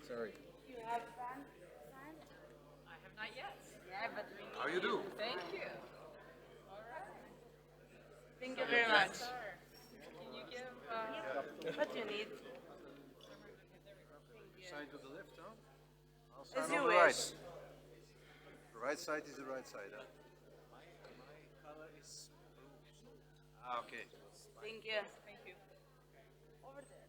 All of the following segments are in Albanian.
Sorry. You have fun? Fun? I have not yet. Yeah, but we How you do? Thank you. All right. thank you very much. Sir, can you give, What you need? Sign to the left, huh? I'll As sign you on the wish. right. The right side is the right side, huh? My color is blue. Ah, okay. Thank you. thank you. Over there.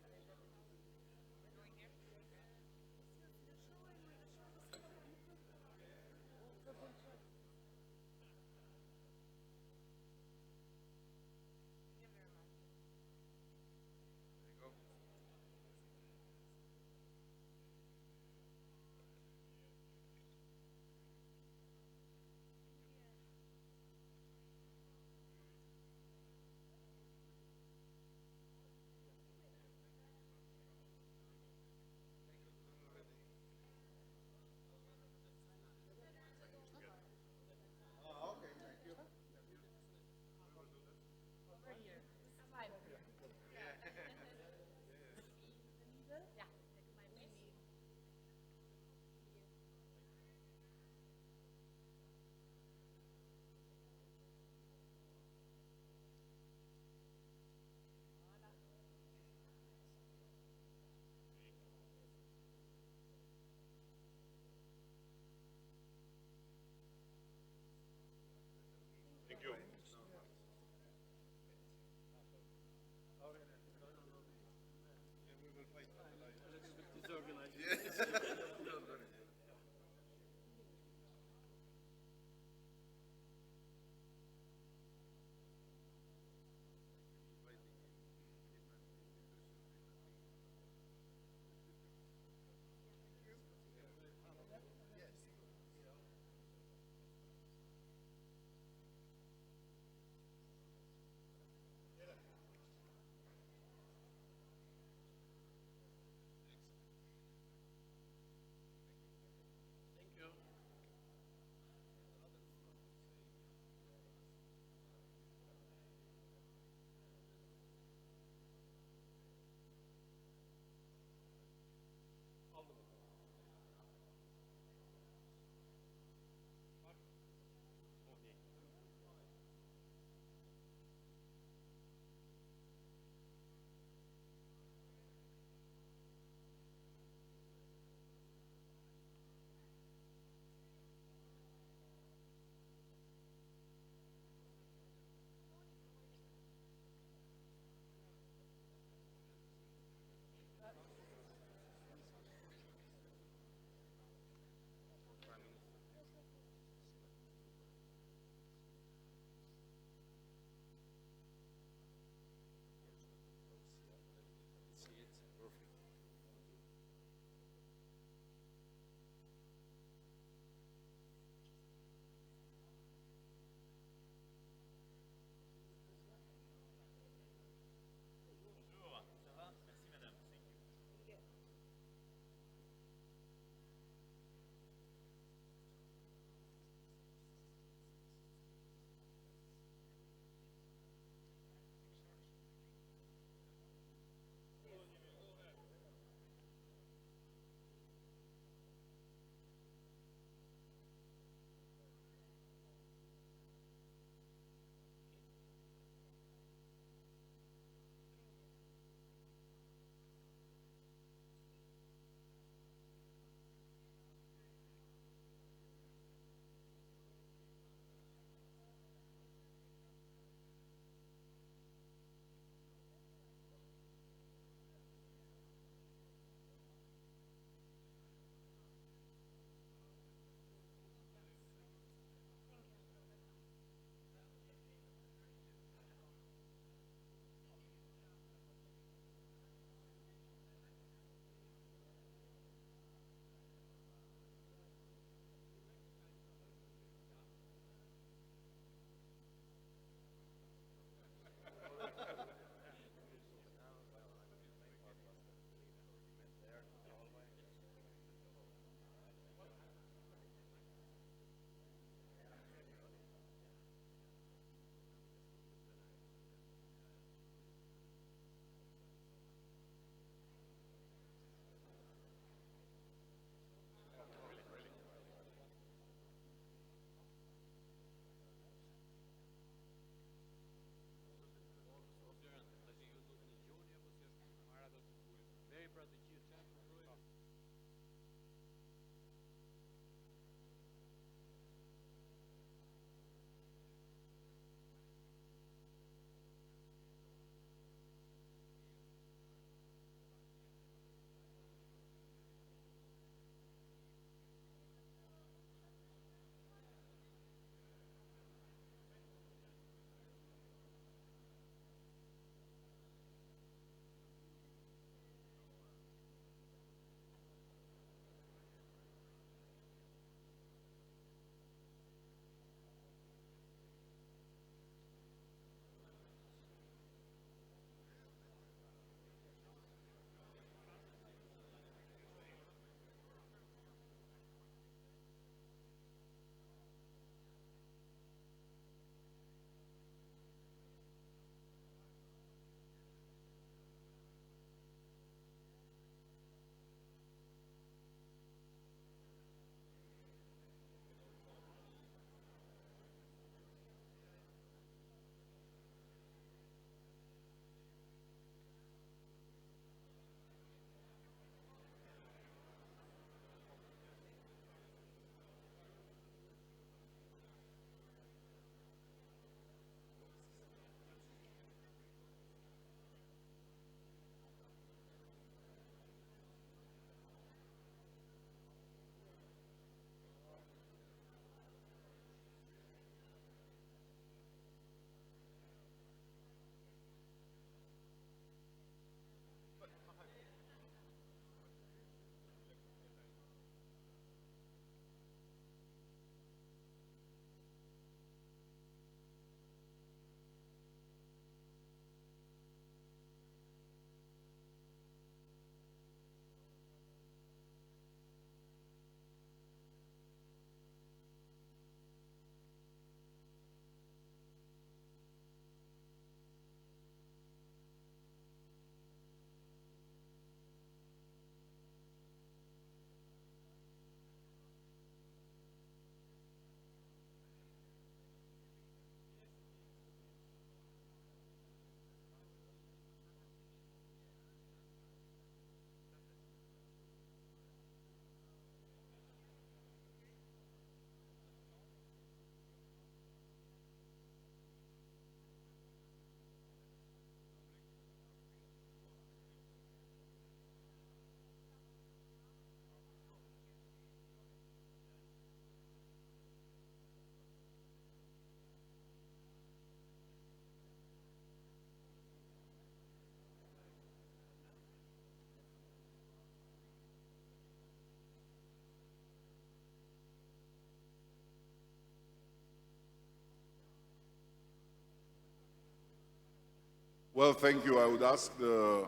Well, thank you. I would ask the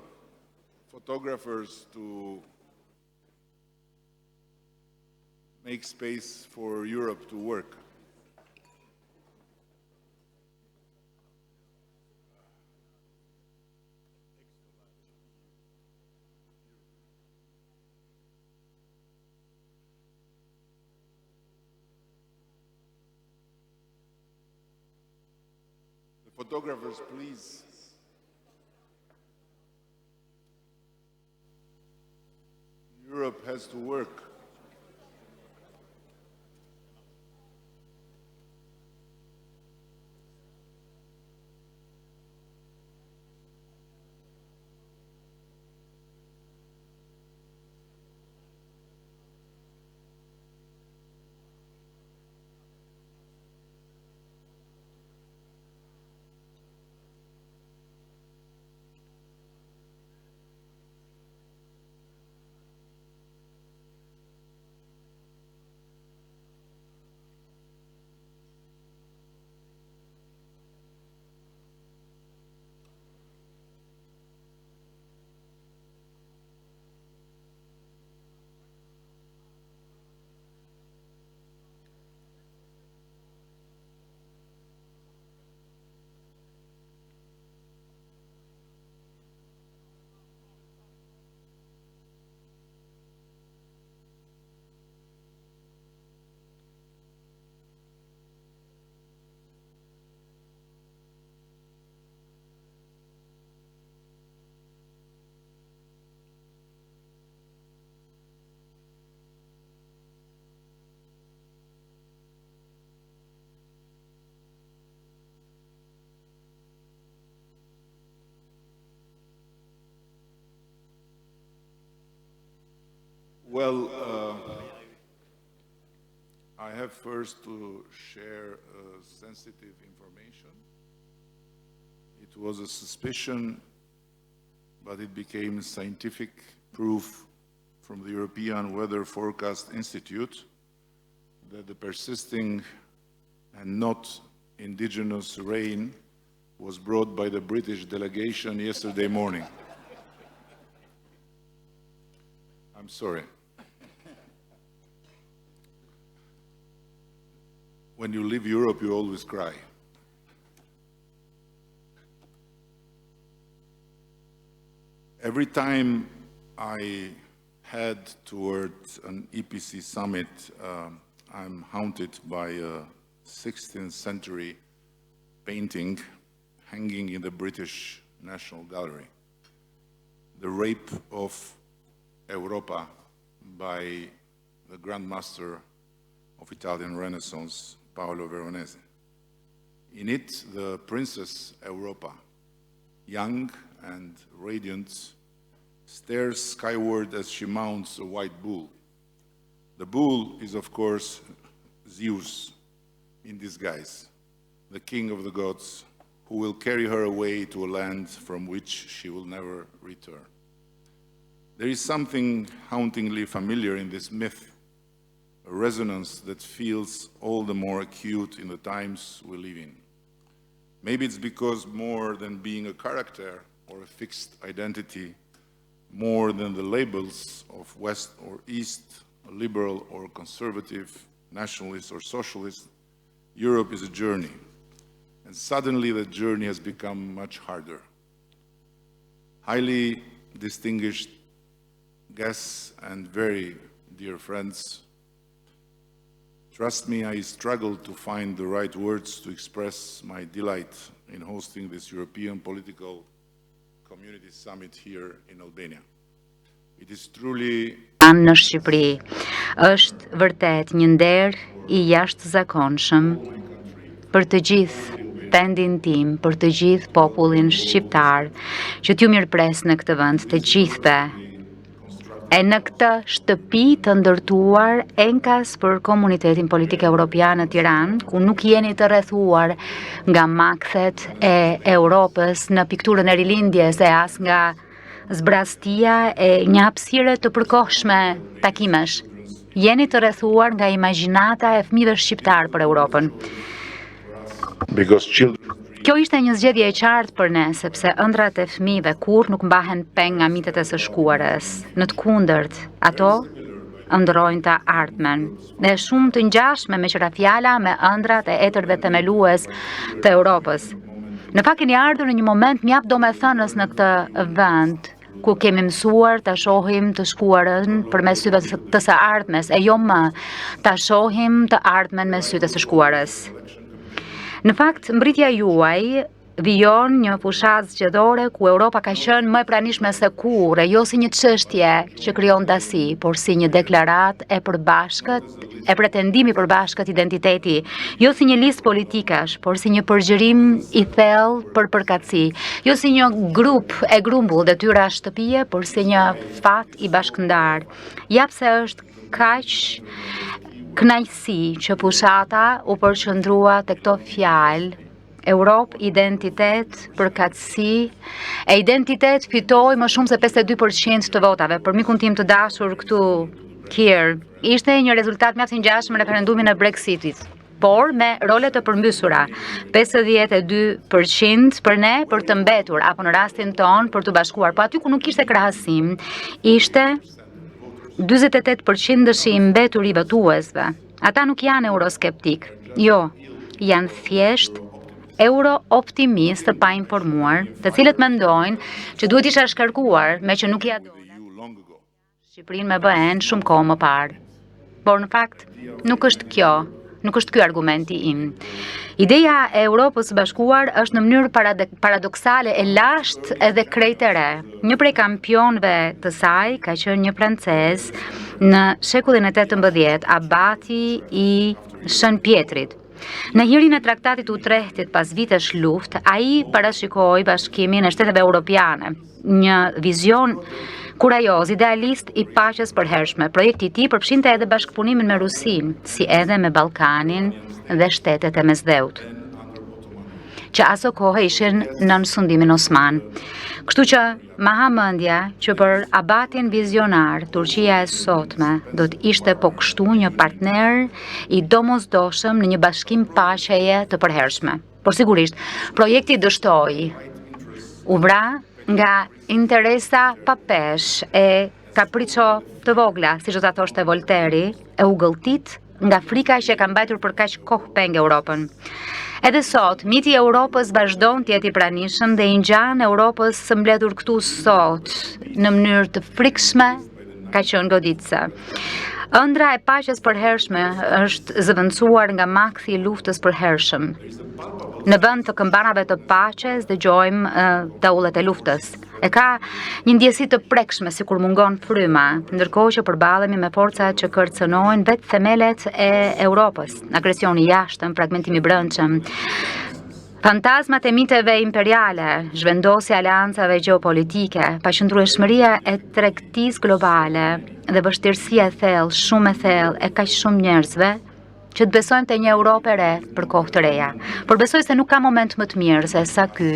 photographers to make space for Europe to work. The photographers, please. Europe has to work. Well, I have first to share sensitive information. It was a suspicion, but it became scientific proof from the European Weather Forecast Institute that the persisting and not indigenous rain was brought by the British delegation yesterday morning. I'm sorry. When you leave Europe, you always cry. Every time I head towards an EPC summit, I'm haunted by a 16th century painting hanging in the British National Gallery. The Rape of Europa by the Grand Master of Italian Renaissance, Paolo Veronese. In it, the Princess Europa, young and radiant, stares skyward as she mounts a white bull. The bull is, of course, Zeus in disguise, the king of the gods, who will carry her away to a land from which she will never return. There is something hauntingly familiar in this myth, a resonance that feels all the more acute in the times we live in. Maybe it's because more than being a character or a fixed identity, more than the labels of West or East, liberal or conservative, nationalist or socialist, Europe is a journey. And suddenly that journey has become much harder. Highly distinguished guests and very dear friends, trust me, I struggled to find the right words to express my delight in hosting this European Political Community Summit here in Albania. It is truly Në Shqipëri është vërtet një nder I jashtëzakonshëm për të gjithë pendin tim, për të gjithë popullin shqiptar që t'ju mirëpres në këtë vend të gjithëve. E në këtë shtëpi të ndërtuar enkas për komunitetin politik evropian në Tiranë, ku nuk jeni të rrethuar nga makthet e Europës në pikturën e rilindjes e as nga zbrastia e një hapësire të përkohshme takimesh. Jeni të rrethuar nga imagjinata e fëmijëve shqiptar për Europën. Kjo ishte një zgjedhje e qartë për ne, sepse ëndrat e fëmijëve kurrë nuk mbahen peng nga mitet e së shkuarës. Në të kundërt, ato ëndrojnë të ardhmen. Dhe është shumë të ngjashme me qëra fjala me ëndrat e etërve themelues të Europës. Në fakt keni ardhur në një moment mjaft domethënës në këtë vend, ku kemi mësuar ta shohim të shkuarën përmes syve të së ardhmes, e jo më ta shohim të ardhmen me sytë të së shkuarës. Në fakt, mbritja juaj vijon një fushat zgjedhore ku Europa ka qenë më e pranishme se kurrë, jo si një çështje që krijon dasi, por si një deklaratë e përbashkët, e pretendimi i përbashkët identiteti, jo si një listë politikash, por si një përgjërim i thellë për përkatësi, jo si një grup e grumbull detyra shtëpie, por si një fat i bashkëndar. Jap se është kaq kënaqësi që fushata u përqendrua te këto fjalë. Europë, identitet, përkatësi, e identitet fitoi më shumë se 52% të votave. Për mikun tim të dashur këtu, Kier, ishte një rezultat mjaft i ngjashëm me referendumin e Brexitit, por me role të përmbysura. 52% për ne për të mbetur, apo në rastin ton për të bashkuar. Po aty ku nuk ishte krahasim, ishte 48% dëshi i mbetur i votuesve. Ata nuk janë euroskeptik, jo, janë thjesht euro-optimist të pa informuar, të cilët mendojnë që duhet isha shkarkuar me që nuk ja dola Shqipërinë me BE-n shumë kohë më parë. Por në fakt, nuk është ky argumenti im. Ideja e Europës së Bashkuar është në mënyrë paradoksale e lashtë edhe krejt e re. Një prej kampionëve të saj ka qenë një francez në shekullin e 18, abati i Shën Pjetrit. Në hirin e traktatit Utrechtit pas vitesh luftë, ai parashikoi bashkimin e shteteve europiane, një vizion kurajoz, idealist i paqes përhershme. Projekti i tij përfshinte edhe bashkëpunimin me Rusinë, si edhe me Ballkanin dhe shtetet e Mesdheut, që aso kohë ishin nën sundimin osman. Kështu që ma ha mendja që për abatin vizionar, Turqia e sotme do të ishte po kështu një partner i domosdoshëm në një bashkim paqeje të përhershme. Por sigurisht, projekti dështoi, u vra nga interesa pa pesh e kapriço të vogla, siç do ta thoshte Volteri, e u gëlltit nga frika që ka mbajtur për kaq kohë peng Europën. Edhe sot, miti i Europës vazhdon të jetë i pranishëm dhe i ngjan Europës së mbledhur këtu sot në mënyrë të frikshme ka qenë goditse. Ëndra e paqes përhershme është zëvendësuar nga makthi i luftës përhershëm. Në vend të këmbanave të paqes dëgjojmë taullet e luftës. E ka një ndjesi të prekshme sikur mungon fryma, ndërkohë që përballemi me forcat që kërcënojnë vetë themelet e Europës, agresioni i jashtëm, fragmentimi i brendshëm. Fantazmat e miteve imperiale, zhvendosja e aleancave gjeopolitike, paqëndrueshmëria e tregtisë globale dhe vështirësia e thellë, shumë e thellë e kaq shumë njerëzve që të besojmë te një Europë e re për kohë të reja. Por besoj se nuk ka moment më të mirë se sa ky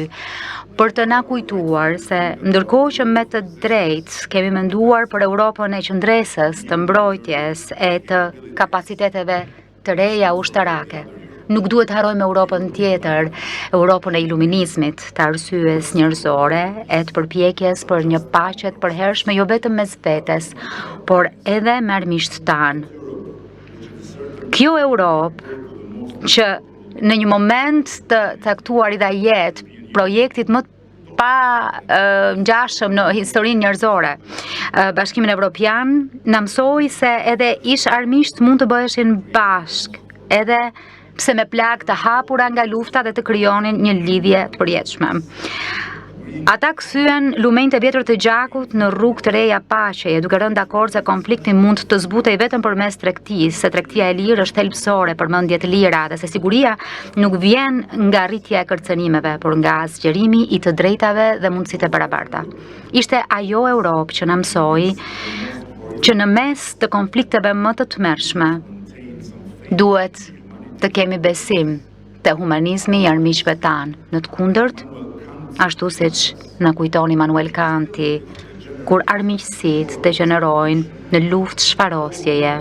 për të na kujtuar se ndërkohë që me të drejtë kemi menduar për Europën e qëndresës, të mbrojtjes e të kapaciteteve të reja ushtarake, nuk duhet të harrojmë Europën tjetër, Europën e iluminizmit, të arsyes njerëzore, e të përpjekjes për një paqe të përhershme jo vetëm mes vetes, por edhe me armiqtë tanë. Kjo Europë që në një moment të caktuar i dha jetë projektit më pa ngjashëm në historinë njerëzore, Bashkimin Evropian na mësoi se edhe ish armiqt mund të bëheshin bashk, edhe pse me plagë të hapura nga lufta dhe të krijonin një lidhje të përjetshme. Ata kthyen lumenjtë e vjetër të gjakut në rrugë të reja paqeje, duke rënë dakord se konflikti mund të zbutej vetëm përmes tregtisë, se tregtia e lirë është thelbësore për mendje të lira dhe se siguria nuk vjen nga rritja e kërcënimeve, por nga zgjerimi i të drejtave dhe mundësitë e barabarta. Ishte ajo Europë që na mësoi që në mes të konflikteve më të tmerrshme duhet të kemi besim te humanizmi i armiqve tanë. Në të kundërt, ashtu siç na kujton Immanuel Kanti, kur armiqësitë degenerojnë në luftë shfarosjeje,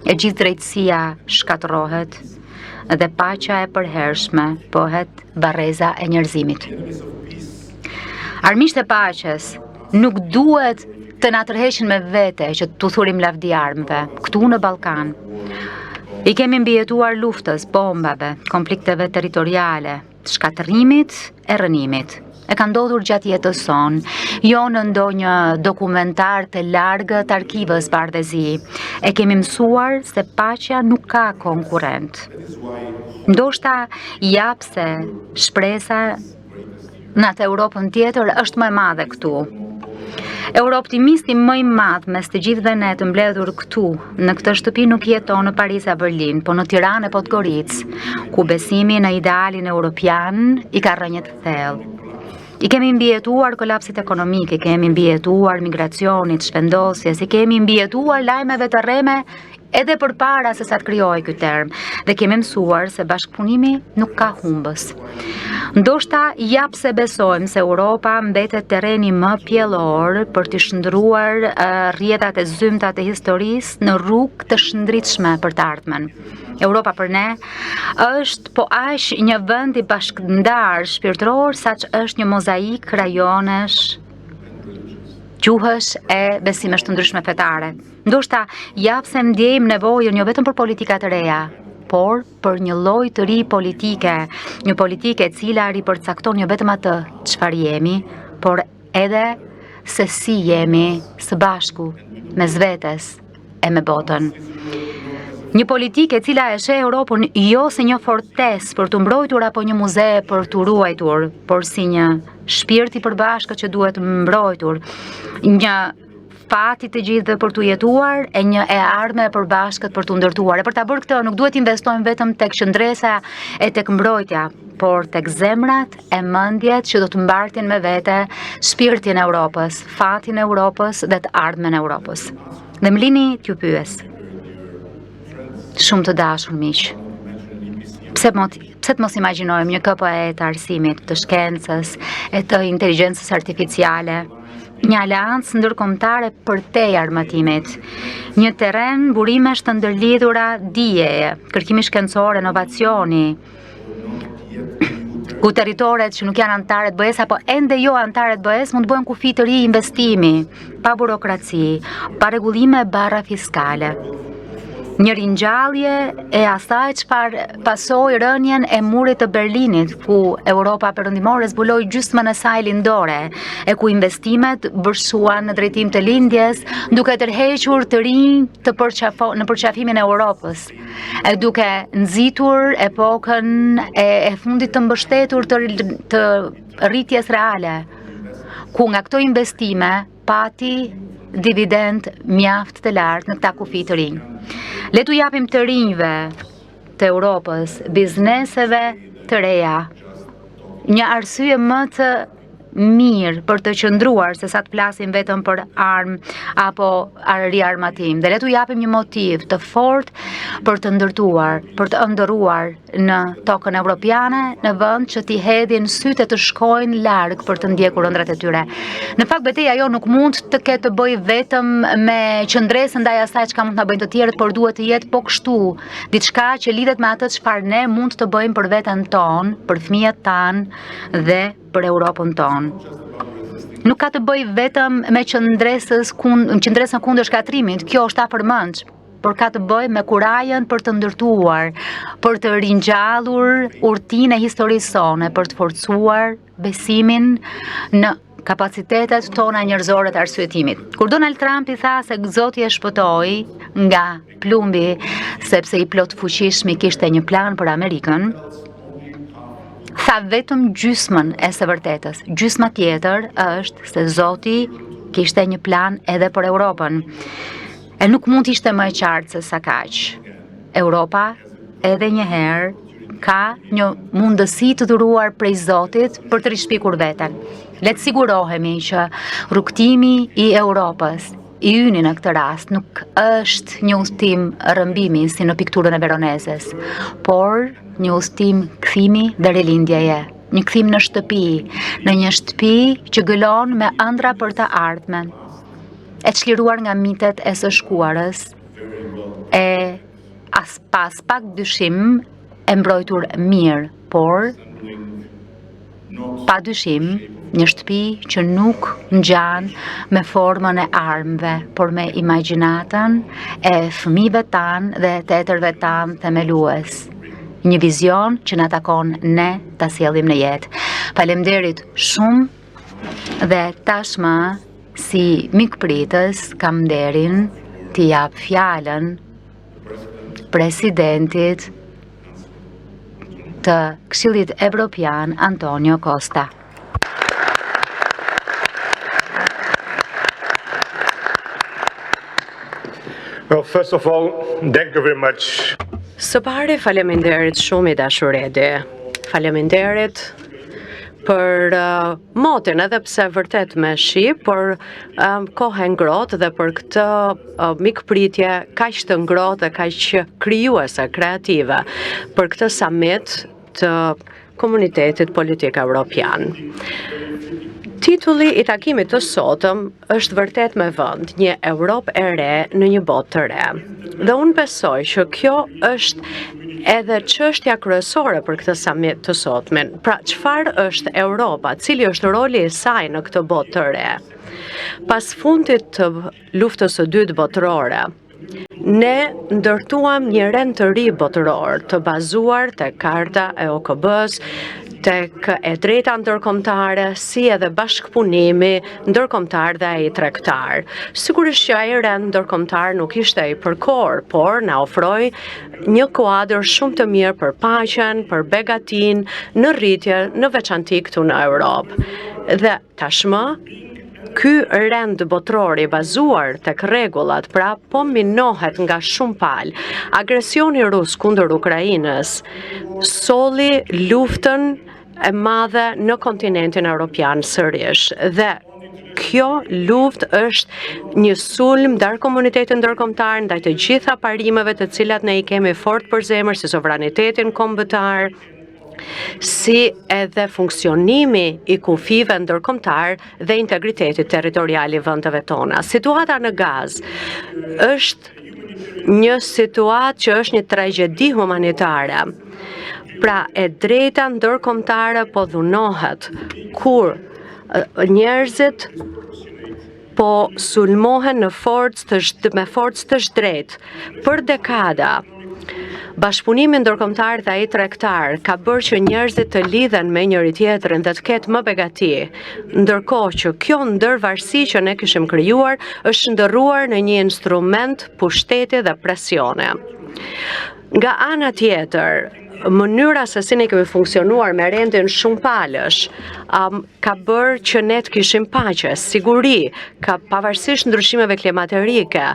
e gjithë drejtësia shkatërrohet, dhe paqja e përhershme bëhet barreza e njerëzimit. Armiqtë e paqes nuk duhet të na tërheqin me vete që t'u thurim lavdi armëve, këtu në Ballkan. I kemi mbijetuar luftës, bombave, konflikteve territoriale, shkatërimit e rënimit. E ka ndodhur gjatë jetës son, jo në ndonjë dokumentar të largët arkivës bardhëzi. E kemi mësuar se paqja nuk ka konkurrent. Ndoshta japse shpresa në atë Europën tjetër është më e madhe këtu. Eurooptimisti më i madh mes të gjithëve ne të mbledhur këtu, në këtë shtëpi nuk jeton në Paris a Berlin, po në Tiranë e Podgoricë, ku besimi në idealin europian i ka rënë të thellë. I kemi mbijetuar kolapsit ekonomik, i kemi mbijetuar migracionit, shpendosjes, i kemi mbijetuar lajmeve të rreme edhe përpara se sa të krijohej ky term, dhe kemi mësuar se bashkëpunimi nuk ka humbës. Ndoshta japse besojmë se Europa mbetet terreni më pjellor për të shndruar rrjetat e zymta të historisë në rrugë të shëndritshme për të ardhmen. Europa për ne është po aq një vend i bashkëndar shpirtëror saq është një mozaik rajonesh, gjuhësh e besimesh të ndryshme fetare. Ndoshta japse ndjejmë nevojën jo vetëm për politika të reja, por për një lloj të ri politike, një politike e cila ripërcakton jo vetëm atë çfarë jemi, por edhe se si jemi së bashku mes vetes e me botën. Një politikë e cila e sheh Europën jo si një fortesë për të mbrojtur apo një muze për të ruajtur, por si një shpirt i përbashkët që duhet mbrojtur, një fati të gjithëve për të jetuar e një e ardhme e përbashkët për të ndërtuar. E për ta bërë këtë nuk duhet investojmë vetëm tek qëndresa e tek mbrojtja, por tek zemrat e mendjet që do të mbartin me vete shpirtin e Europës, fatin e Europës dhe të ardhmen e Europës. Dhe më lini t'ju pyes. Shumë të dashur miq. Pse të mos imagjinojmë një KPE të arsimit, të shkencës, e të inteligjencës artificiale, një aleancë ndërkombëtare për te armatimit, një terren burimesh të ndërlidhura dije, kërkimi shkencor, inovacioni, ku territoret që nuk janë anëtarë të BE-s apo ende jo anëtarë të BE-s mund të bëhen kufi të ri investimi, pa burokraci, pa rregullime barra fiskale. Një ringjallje e asaj çfarë pasoi rënien e murit të Berlinit, ku Europa perëndimore zbuloi gjysmën e saj lindore, e ku investimet vërshuan në drejtim të lindjes, duke tërhequr të rinj në përqafimin e Europës, e duke nxitur epokën e fundit të mbështetur të rritjes reale, ku nga këto investime pati dividend mjaft të lartë në këta kufi të rinj. Le t'u japim të rinjve të Europës, bizneseve të reja, një arsye më të mirë për të qëndruar se sa të flasim vetëm për armë apo riarmatim. Dhe le t'u japim një motiv të fortë për të ndërtuar, për të ëndërruar në tokën evropiane, në vend që t'i hedhin sytë të shkojnë larg për të ndjekur ëndrat e tyre. Në fakt betejë ajo nuk mund të ketë të bëjë vetëm me qëndresën ndaj asaj çka mund të na bëjnë të tjerët, por duhet të jetë po kështu, diçka që lidhet me atë çfarë ne mund të bëjmë për veten tonë, për fëmijët tanë dhe për Europën tonë. Nuk ka të bëjë vetëm me qëndresën kundër shkatrimit, kjo është afërmendsh, por ka të bëjë me kurajën për të ndërtuar, për të ringjallur urtinë e historisë sone, për të forcuar besimin në kapacitetet tona njerëzore të arsyetimit. Kur Donald Trump i tha se Zoti e shpëtoi nga plumbi sepse i plot fuqishëm kishte një plan për Amerikën, tha vetëm gjysmën e së vërtetës. Gjysma tjetër është se Zoti kishte një plan edhe për Europën. E nuk mund të ishte më e qartë se sa kaq. Europa edhe një herë ka një mundësi të dhuruar prej Zotit për të rishpikur veten. Le të sigurohemi që rrugtimi i Europës, i yni në këtë rast, nuk është një udhtim rrëmbimi si në pikturën e Veronezes, por një udhtim kthimi dhe rilindjeje, një kthim në shtëpi, në një shtëpi që gëlon me ëndra për të ardhmen, e çliruar nga mitet e së shkuarës, e pas pak dyshim e mbrojtur mirë, por pa dyshim një shtëpi që nuk ngjan me formën e armëve, por me imagjinatën e fëmijëve tanë dhe tetërve tanë themelues. Një vizion që na takon ne ta sjellim në jetë. Faleminderit shumë dhe tashmë si mikpritës kam nderin t'i jap fjalën presidentit të Këshillit Evropian Antonio Costa. Well, first of all, thank you very much. Së pari, faleminderit shumë I dashur Edi. Faleminderit për motin, edhe pse vërtet me shi, por kohë ngrohtë dhe për këtë mikpritje kaq të ngrohtë dhe kaq krijuese, kreative për këtë summit të Komunitetit Politik Evropian. Titulli I takimit të sotëm është vërtet me vend, një Europë e re në një botë të re. Dhe unë besoj që kjo është edhe çështja kryesore për këtë summit të sotmen. Pra, çfarë është Europa, cili është roli I saj në këtë botë të re? Pas fundit të luftës së dytë botërore, ne ndërtuam një rend të ri botëror, të bazuar te Karta e OKB-s, tek e drejta ndërkombëtare, si edhe bashkëpunimi ndërkombëtar dhe ai tregtar. Sigurisht që ai rend ndërkombëtar nuk ishte I përkohur, por na ofroi një kuadër shumë të mirë për paqen, për begatin, në rritje, në veçanti këtu në Europë. Dhe tashmë ky rend botëror I bazuar tek rregullat, pra po minohet nga shumë palë. Agresioni rus kundër Ukrainës solli luftën e madhe në kontinentin evropian sërish dhe kjo luftë është një sulm ndar komunitetin ndërkombëtar, ndaj të gjitha parimeve të cilat ne I kemi fort për zemër, si sovranitetin kombëtar, si edhe funksionimi I kufive ndërkombëtar dhe integriteti territorial I vendeve tona. Situata në Gazë është një situatë që është një tragjedi humanitare. Pra, e drejta ndërkombëtare po dhunohet kur njerëzit po sulmohen me forcë të shtrenjtë për dekada. Bashkëpunimi ndërkombëtar dhe ai tregtar ka bërë që njerëzit të lidhen me njëri tjetrin dhe të ketë më begati, ndërkohë që kjo ndërvarësi që ne kishim krijuar është ndërruar në një instrument pushteti dhe presione. Nga ana tjetër, mënyra se si ne kemi funksionuar me rendin shumë palësh, ka bërë që ne të kishim paqe, siguri, ka pavarësisht ndryshimeve klimaterike,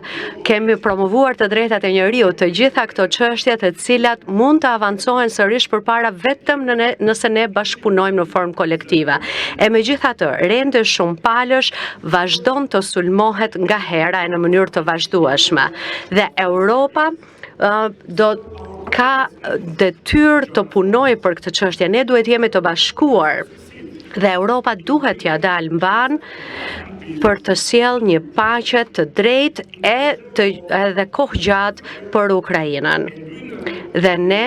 kemi promovuar të drejtat e njeriut, të gjitha këto çështje të cilat mund të avancohen sërish përpara vetëm nëse ne bashkëpunojmë në formë kolektive. E megjithatë, rendi shumë palësh vazhdon të sulmohet nga hera e në mënyrë të vazhdueshme. Dhe Europa ka detyrë të punojë për këtë çështje. Ne duhet jemi të bashkuar dhe Europa duhet t'ia dalë mban për të sjellë një paqe të drejtë edhe kohëgjatë për Ukrainën. Dhe ne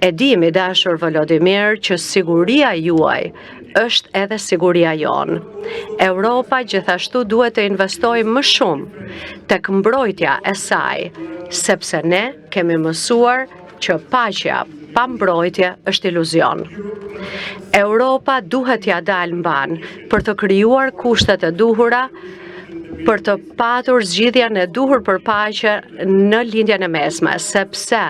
e dimi, dashur Volodymyr, që siguria juaj është edhe siguria jonë. Europa gjithashtu duhet të investojë më shumë tek mbrojtja e saj, sepse ne kemi mësuar që paqja pa mbrojtje është iluzion. Europa duhet t'ia dalë mban për të krijuar kushtet e duhura për të patur zgjidhjen e duhur për paqe në lindjen e mesme, sepse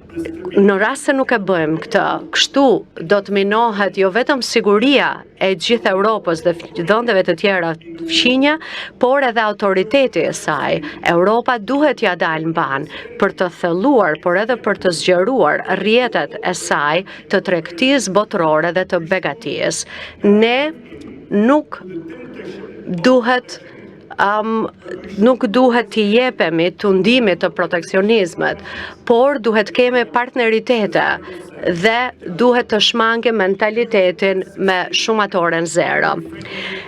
në rast se nuk e bëjmë këtë, kështu do të minohet jo vetëm siguria e gjithë Europës dhe vendeve të tjera fqinje, por edhe autoriteti e saj. Europa duhet t'ia dalë mban për të thelluar, por edhe për të zgjeruar rrjetet e saj të tregtisë botërore dhe të begatisë. Ne nuk duhet t'i jepemi tundimit të proteksionizmit, por duhet kemi partneritete dhe duhet të shmange mentalitetin me shumatoren zero.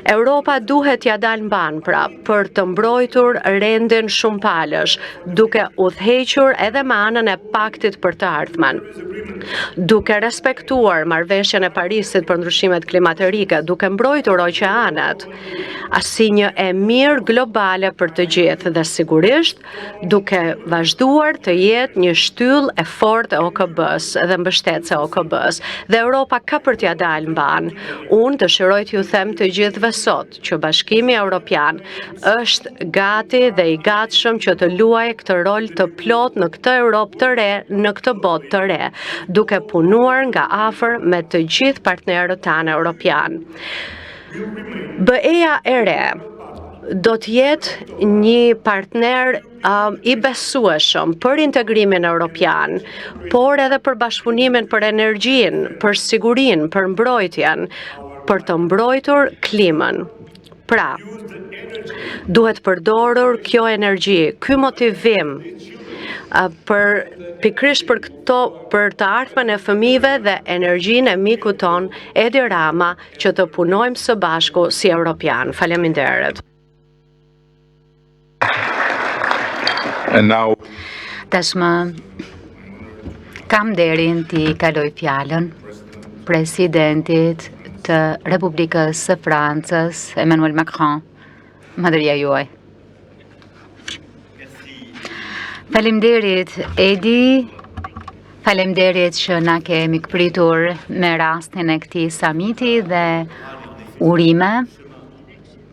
Europa duhet ja dal mban pra për të mbrojtur rendin shumë palësh, duke udhëhequr edhe me anën e paktit për të ardhmen. Duke respektuar marrëveshjen e Parisit për ndryshimet klimatike, duke mbrojtur oqeanet, si një e mirë globale për të gjithë dhe sigurisht duke vazhduar të jetë një shtyllë e fortë e OKB-s dhe mbështetëse OKB-s. Dhe Europa ka për t'ja dalë mban. Unë dëshiroj t'ju them të gjithëve sot që Bashkimi Evropian është gati dhe i gatshëm që të luajë këtë rol të plot në këtë Europë të re, në këtë botë të re, duke punuar nga afër me të gjithë partnerët tanë europian. BE-ja e re do të jetë një partner i besueshëm për integrimin europian, por edhe për bashkëpunimin për energjinë, për sigurinë, për mbrojtjen, për të mbrojtur klimën. Pra, duhet përdorur kjo energji, ky motivim pikrisht për të ardhmen e fëmijëve dhe energjinë e mikut ton Edi Rama që të punojmë së bashku si europian. Faleminderit. Tashmë kam nderin t'i kaloj fjalën presidentit të Republikës së Francës, Emmanuel Macron. Madhëria juaj. Faleminderit Edi, faleminderit që na ke mikpritur me rastin e këtij samiti dhe urime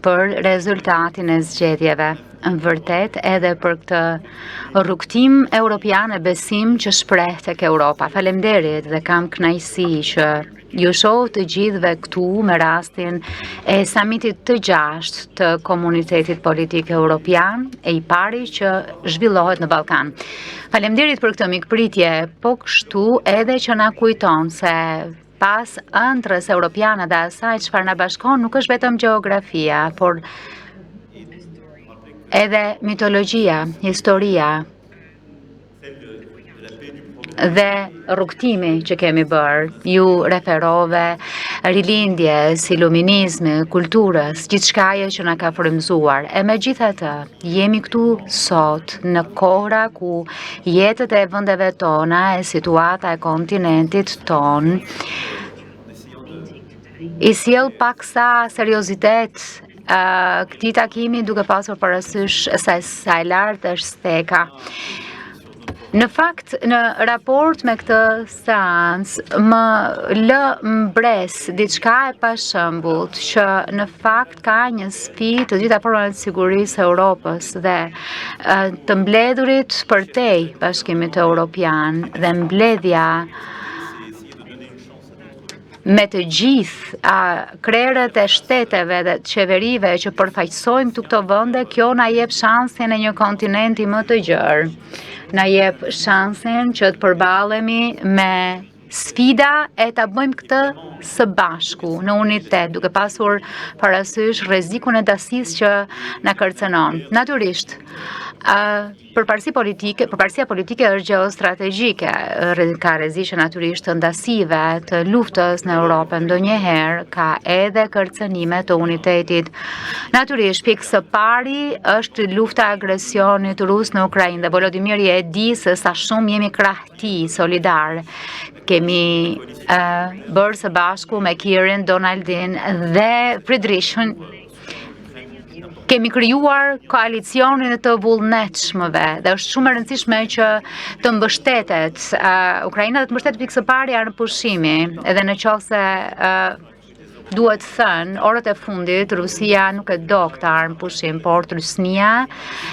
për rezultatin e zgjedhjeve. Vërtet edhe për këtë rrugtim europian e besim që shpreh tek Europa. Faleminderit dhe kam kënaqësi që ju shoh të gjithëve këtu me rastin e samitit të 6 të komunitetit politik europian e i pari që zhvillohet në Ballkan. Faleminderit për këtë mikpritje, po kështu edhe që na kujton se pas ëndrrës europiane dhe asaj çfarë na bashkon nuk është vetëm gjeografia, por edhe mitologjia, historia dhe rrugtimi që kemi bërë. Ju referove rilindjes, iluminizmi, kulturës, gjithçkaje që na ka frymëzuar. E megjithatë, jemi këtu sot në kohra ku jetët e vendeve tona e situata e kontinentit ton i sjell paksa seriozitet këtij takimi duke pasur parasysh sa e lartë është steka. Në fakt, në raport me këtë seancë, më lë mbres diçka e pashëmbullt që në fakt ka një sfidë të gjitha format të sigurisë Europës dhe të mbledhurit përtej Bashkimit Evropian dhe mbledhja me të gjithë krerët e shteteve dhe qeverive që përfaqësojmë këto vende, kjo na jep shansin e një kontinenti më të gjerë. Na jep shansin që të përballemi me sfida e ta bëjmë këtë së bashku, në unitet, duke pasur parasysh rrezikun e dasisë që na kërcënon. Natyrisht, përparësia politike është gjeostrategjike, ka rreziqe natyrisht të ndasive, të luftës në Europë, ndonjëherë ka edhe kërcënime të unitetit. Natyrisht, pikë së pari është lufta e agresionit rus në Ukrainë dhe Volodymyr e di se sa shumë jemi krahti solidar. Kemi bërë së bashku me Kierin, Donaldin dhe Friedrichun. Kemi krijuar koalicionin e të vullnetshmëve dhe është shumë e rëndësishme që të mbështetet Ukraina dhe të mbështetet pikë së pari armëpushimi, edhe në qoftë se duhet thënë, orët e fundit Rusia nuk e do këtë armëpushim, por trysnia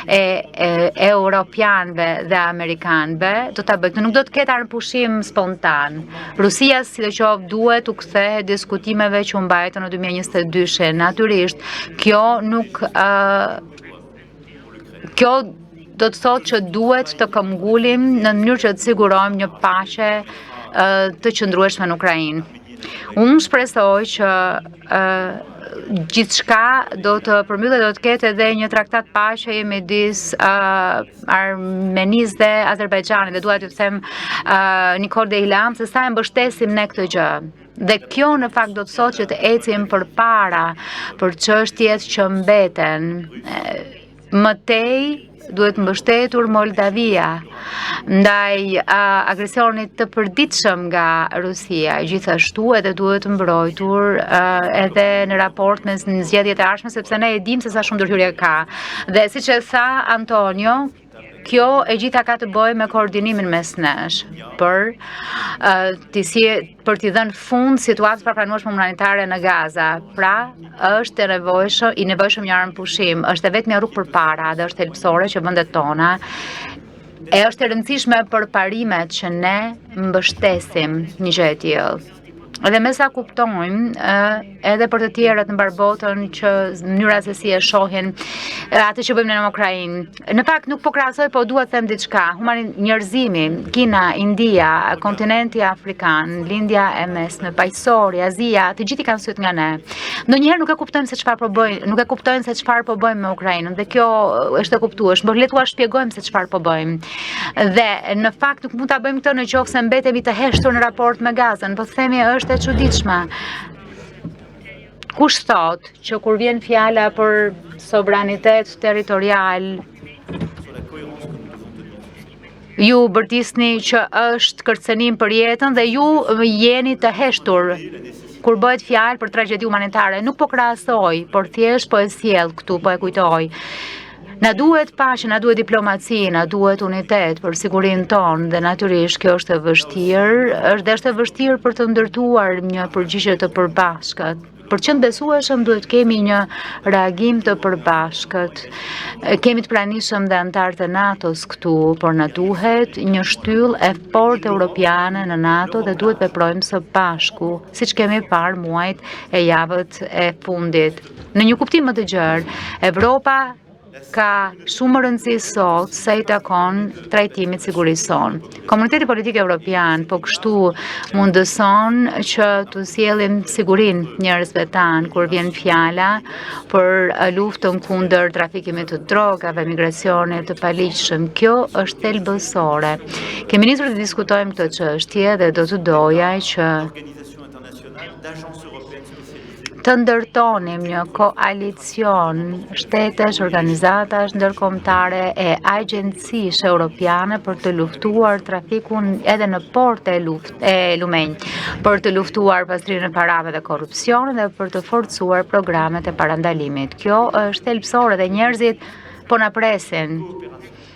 e europianëve dhe amerikanëve do ta bëjë. Nuk do të ketë armëpushim spontan. Rusia sidoqoftë duhet të kthehet diskutimeve që u mbajtën në 2022. Natyrisht, kjo do të thotë që duhet të këmbgullim në mënyrë që të sigurojmë një paqe të qëndrueshme në Ukrainë. Unë shpresoj që gjithçka do të përmbyllet, do të ketë edhe një traktat paqeje midis Armenisë dhe Azerbajxhanit, dhe dua t'ju them Nikol dhe Ilham se sa e mbështesim ne këtë gjë. Dhe kjo në fakt do të thotë që të ecim përpara për çështjet që mbeten. Mëtej duhet mbështetur Moldavia ndaj agresionit të përditshëm nga Rusia. Gjithashtu edhe duhet mbrojtur edhe në raport me zgjedhjet e ardhshme, sepse ne e dim se sa shumë ndërhyrje ka. Dhe siç e tha Antonio, kjo e gjitha ka të bëjë me koordinimin mes nesh për t'i dhënë fund situatës papranueshme humanitare në Gaza. Pra, është i nevojshëm një armëpushim, është e vetmja rrugë përpara dhe është thelbësore që vendet tona e është e rëndësishme për parimet që ne mbështesim një gjë e tillë. Edhe me sa kuptojmë, edhe për të tjerët në barbotën që mënyra se si e shohin atë që bëjmë në Ukrainë. Në fakt nuk po krahasoj, po dua të them diçka. Njerëzimi, Kina, India, kontinenti afrikan, lindja e mesme, paqësori, Azia, të gjithë kanë syt nga ne. Ndonjëherë nuk e kuptojmë se çfarë po bëjmë, nuk e kuptojnë se çfarë po bëjmë me Ukrainën, dhe kjo është e kuptueshme. Por le t'ua shpjegojmë se çfarë po bëjmë. Dhe në fakt nuk mund ta bëjmë këtë nëse mbetemi të heshtur në raport me Gazën, po themi është e çuditshme. Kush thot që kur vjen fjala për sovranitet territorial, ju bërtisni që është kërcenim për jetën dhe ju jeni të heshtur kur bëhet fjalë për tragjedi humanitare. Nuk po krahasoj, por thjesht po e sjell këtu, po e kujtoj. Na duhet paqe, na duhet diplomaci, na duhet unitet për sigurinë tonë, dhe natyrisht kjo është e vështirë për të ndërtuar një përgjigje të përbashkët. Për qenë besueshëm duhet kemi një reagim të përbashkët. Kemi të pranishëm dhe antarët e NATO-s këtu, por na duhet një shtyllë e fortë europiane në NATO dhe duhet veprojmë së bashku, siç kemi parë muajt e javët e fundit. Në një kuptim më të gjerë, Evropa ka shumë rëndësi sot se i takon trajtimit sigurisë sonë. Komuniteti politik evropian po kështu mundëson që të sjellim sigurinë njerëzve tanë kur vjen fjala për luftën kundër trafikimit të drogave, migracionit të paligjshëm. Kjo është thelbësore. Kemi nisur të diskutojmë këtë çështje dhe do të doja që të ndërtonim një koalicion shtetesh, organizatash ndërkombëtare e agjencish europiane për të luftuar trafikun edhe në portë e lumenj, për të luftuar pastrimin e parave dhe korrupsionin dhe për të forcuar programet e parandalimit. Kjo është thelbësore dhe njerëzit po na presin.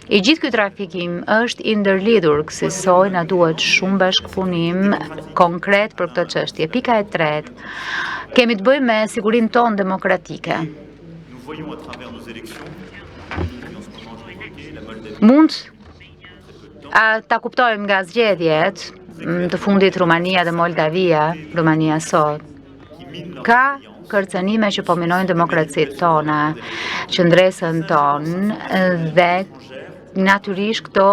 I gjithë ky trafikim është i ndërlidhur, kësaj na duhet shumë bashkëpunim konkret për këtë çështje. Pika e tretë, kemi të bëjmë me sigurinë tonë demokratike. Mund ta kuptojmë nga zgjedhjet të fundit Rumania dhe Moldavia, Rumania sot. Ka kërcënime që po minojnë demokracitë tona, qëndresën tonë dhe natyrisht këto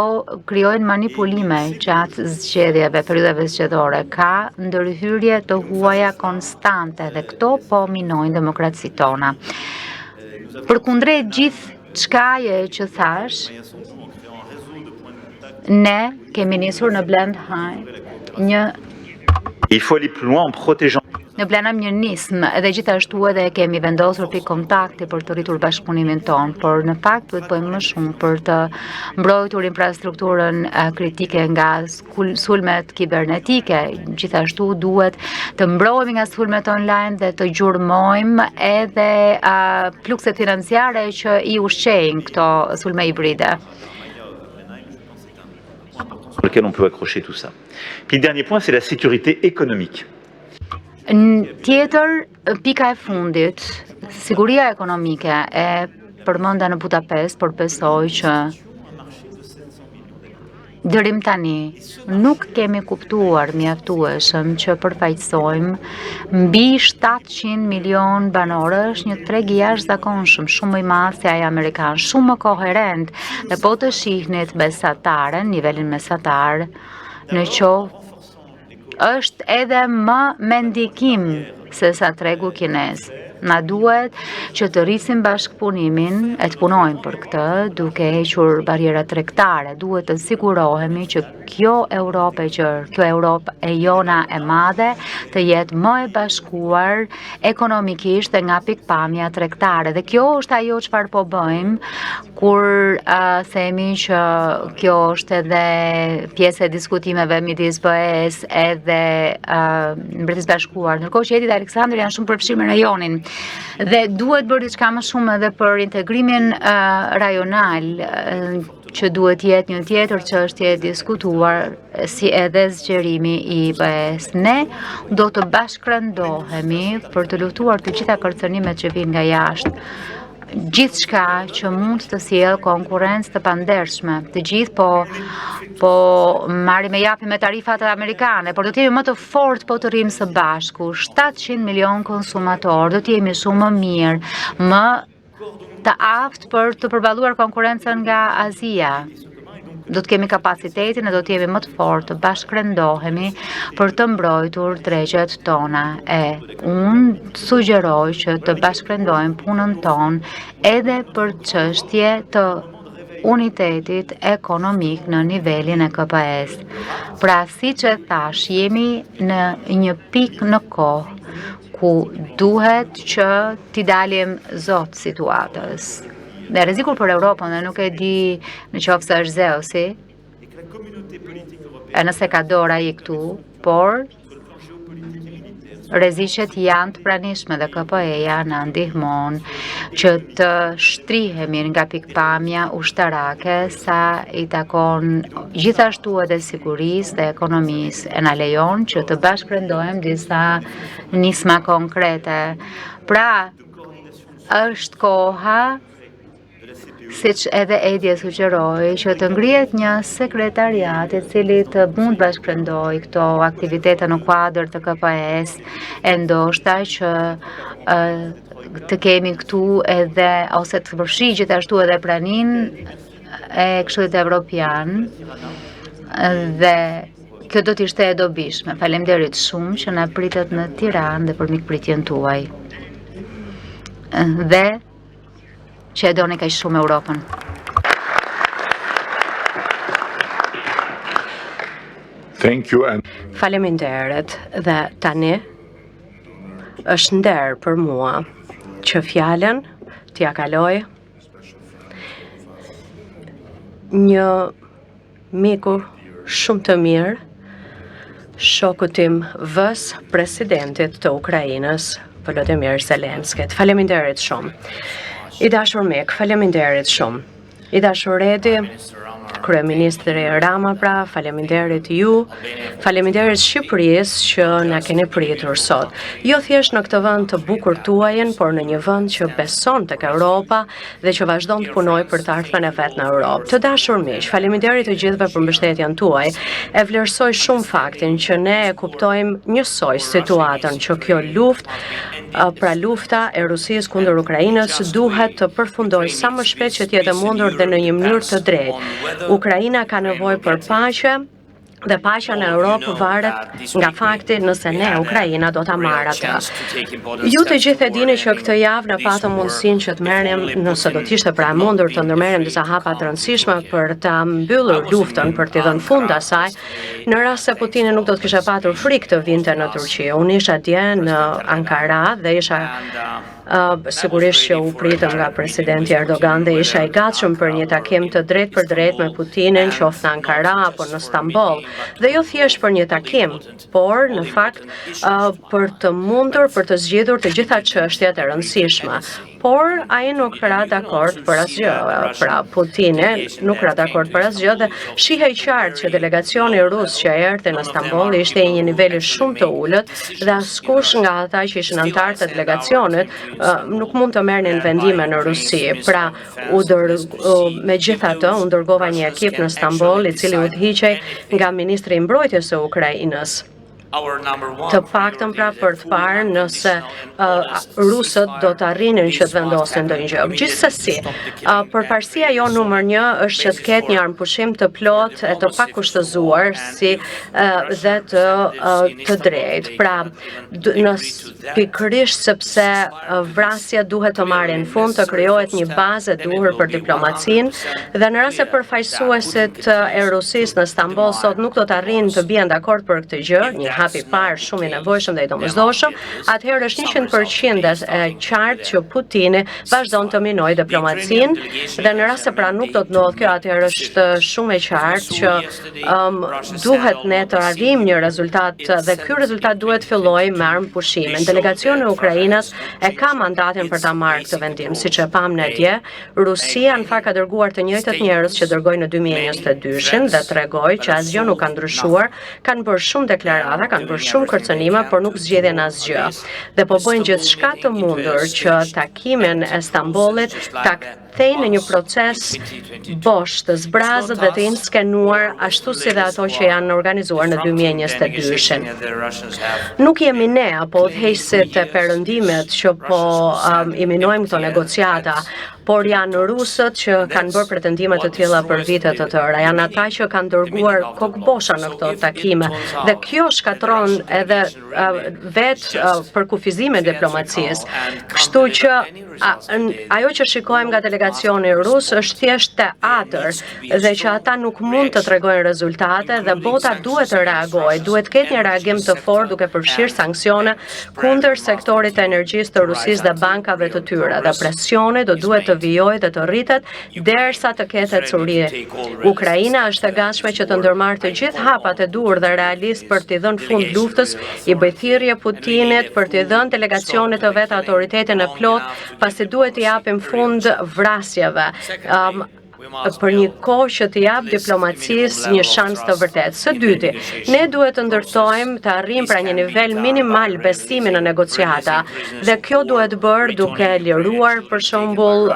krijojnë manipulime gjatë zgjedhjeve, periudhave zgjedhore. Ka ndërhyrje të huaja konstante dhe këto po minojnë demokracitë tona. Përkundrejt gjithë çkaje që thash, ne kemi nisur në Blend High në planam një nismë dhe gjithashtu edhe kemi vendosur pikë kontakti për të rritur bashkëpunimin tonë, por në fakt duhet bëjmë më shumë për të mbrojtur infrastrukturën kritike nga sulmet kibernetike. Gjithashtu duhet të mbrojmë nga sulmet online dhe të gjurmojmë edhe flukset financiare që i ushqejnë këto sulme hibride. Sur lequel on peut accrocher tout ça. Puis le dernier point, c'est la sécurité économique. Tjetër, pika e fundit, siguria ekonomike e përmenda në Budapest, por besoj që dërim tani nuk kemi kuptuar mjaftueshëm që përfaqësojmë mbi 700 milion banorësh një treg i jashtëzakonshëm, shumë më i madh se ai amerikan, shumë më koherent, dhe po të shihnit mesataren, nivelin mesatar, në qoftë është edhe më me ndikim se sa tregu kinez. Na duhet që të rrisim bashkëpunimin e të punojmë për këtë, duke hequr barriera tregtare. Duhet të sigurohemi që kjo Europë e jona e madhe të jetë më e bashkuar ekonomikisht dhe nga pikpamja tregtare. Dhe kjo është ajo çfarë po bëjmë kur themi që kjo është edhe pjesë e diskutimeve midis BE-s edhe Mbretërisë Bashkuar. Ndërkohë që Edi dhe Aleksandri janë shumë përfshirë me rajonin dhe duhet bërë diçka më shumë edhe për integrimin rajonal, që duhet jetë një tjetër çështje e diskutuar, si edhe zgjerimi i BE-s. Ne do të bashkërendohemi për të luftuar të gjitha kërcënimet që vijnë nga jashtë. Gjithçka që mund të sjellë konkurrencë të pandershme. Të gjithë po marrim e japim me tarifat amerikane, por do të jemi më të fortë po të rrimë së bashku. 700 milion konsumator, do të jemi shumë më mirë, më të aftë për të përballuar konkurrencën nga Azia. Do të kemi kapacitetin e do të jemi më të fortë, të bashkërendohemi për të mbrojtur tregjet tona. Unë sugjeroj që të bashkërendojmë punën tonë edhe për çështje të unitetit ekonomik në nivelin e KPS. Pra, siç e thash, jemi në një pikë në kohë ku duhet që t'i dalim zot situatës. Dhe rreziku për Europën, dhe nuk e di në qoftë se është Zeusi, e nëse ka dora i këtu, por rreziqet janë të pranishme dhe KPE-ja na ndihmon që të shtrihemi nga pikpamja ushtarake sa i takon gjithashtu edhe sigurisë dhe ekonomisë. E na lejon që të bashkërendohem disa nisma konkrete. Pra, është koha, siç edhe Edi e sugjeroi, që të ngrihet një sekretariat i cili të mund bashkëndoj këto aktivitete në kuadër të KPS, e ndoshta që të kemi këtu edhe ose të përfshi gjithashtu edhe pranin e Këshillit Evropian dhe kjo do të ishte e dobishme. Faleminderit shumë që na pritet në Tiranë dhe për mikpritjen tuaj. Dhe që e doni kaq shumë Europën. Thank you and Faleminderit dhe tani është nder për mua që fjalën t'ja kaloj një miku shumë të mirë, shoku tim vës presidentit të Ukrainës, Volodymyr Zelenski. Faleminderit shumë. I dashur mik, faleminderit shumë. I dashur Edi, Kryeministri Rama, pra, faleminderit ju, faleminderit Shqipërisë që na keni pritur sot. Jo thjesht në këtë vend të bukur tuajën, por në një vend që beson tek Europa dhe që vazhdon të punojë për të ardhmen e vet në Europë. Të dashur miq, faleminderit të gjithëve për mbështetjen tuaj. E vlerësoj shumë faktin që ne e kuptojmë njësoj situatën që kjo luftë, pra lufta e Rusisë kundër Ukrainës, duhet të përfundojë sa më shpejt që të jetë mundur dhe në një mënyrë të drejtë. Ukraina ka nevojë për paqe dhe paqja në Europë varet nga fakti nëse ne, Ukraina, do ta marrë atë. Ju të gjithë e dini që këtë javë ne patëm mundësinë që të merrnim, nëse do të ishte pra mundur të ndërmerrim disa hapa të rëndësishme për ta mbyllur luftën, për t'i dhënë fund asaj, në rast se Putini nuk do të kishte patur frikë të vinte në Turqi. Unë isha dje në Ankara dhe isha sigurisht që u pritëm nga presidenti Erdogan dhe isha i gatshëm për një takim të drejt për drejt me Putinin, qoftë në Ankara apo në Stamboll. Dhe jo thjesht për një takim, por në fakt për të mundur për të zgjidhur të gjitha çështjet e rëndësishme. Por ai nuk ra dakord për asgjë. Pra Putini nuk ra dakord për asgjë dhe shihej qartë që delegacioni rus që erdhi në Stamboll ishte i një niveli shumë të ulët dhe askush nga ata që ishin anëtar të delegacionit nuk mund të merrnin vendime në Rusi. Pra megjithatë u dërgova një ekip në Stamboll i cili udhëhiqej nga ministri i mbrojtjes së Ukrainës. Të paktën pra për të parë nëse rusët do të arrinin që të vendosin ndonjë gjë. Gjithsesi, përparësia jo numër 1 është që të ketë një armëpushim të plot e të pakushtëzuar dhe të drejtë. Pra, pikërisht sepse vrasja duhet të marrë në fund, të krijohet një bazë e duhur për diplomacinë dhe në rast se përfaqësuesit e Rusisë në Stamboll sot nuk do të arrijnë të bien dakord për këtë gjë, një hap i parë shumë i nevojshëm dhe i domosdoshëm, atëherë është 100% e qartë që Putini vazhdon të minojë diplomacinë dhe në rast se pra nuk do të ndodhë kjo, atëherë është shumë e qartë që duhet ne të arrijmë një rezultat dhe ky rezultat duhet fillojë me armëpushimin. Delegacioni i Ukrainës e ka mandatin për ta marrë këtë vendim, siç e pam ne dje. Rusia në fakt ka dërguar të njëjtët njerëz që dërgoi në 2022 dhe tregoi që asgjë nuk ka ndryshuar, kanë bërë shumë deklarata, kanë bërë shumë kërcënime, por nuk zgjedhin asgjë. Dhe po bëjnë gjithçka të mundur që takimin e Stambollit ta kthejnë në një proces bosh të zbrazët dhe të inskenuar ashtu si dhe ato që janë organizuar në 2022. Nuk jemi ne apo udhëheqësit e perëndimet që po i minojmë këto negociata, por janë rusët që kanë bërë pretendime të tilla për vite të tëra. Janë ata që kanë dërguar kokbosha në këto takime dhe kjo shkatron edhe për kufizimin e diplomacisë. Kështu që ajo që shikojmë nga delegacioni rus është thjesht teatër dhe që ata nuk mund të tregojnë rezultate dhe bota duhet të reagojë, duhet ketë një reagim të fortë duke përfshirë sanksione kundër sektorit të energjisë të Rusisë dhe bankave të tyre dhe presioni do duhet të vijojë dhe të rritet derisa të ketë ecuri. Ukraina është e gatshme që të ndërmarrë të gjithë hapat e duhur dhe realist për t'i dhënë fund luftës i bëjthirrje Putinit, për t'i dhënë delegacionit të vet autoritetin e plot, pasi duhet t'i japim fund vrasjeve. Për një kohë që të jap diplomacisë një shans të vërtetë. Së dyti, ne duhet të ndërtojmë të arrijmë pra një nivel minimal besimi në negociata dhe kjo duhet bërë duke liruar për shembull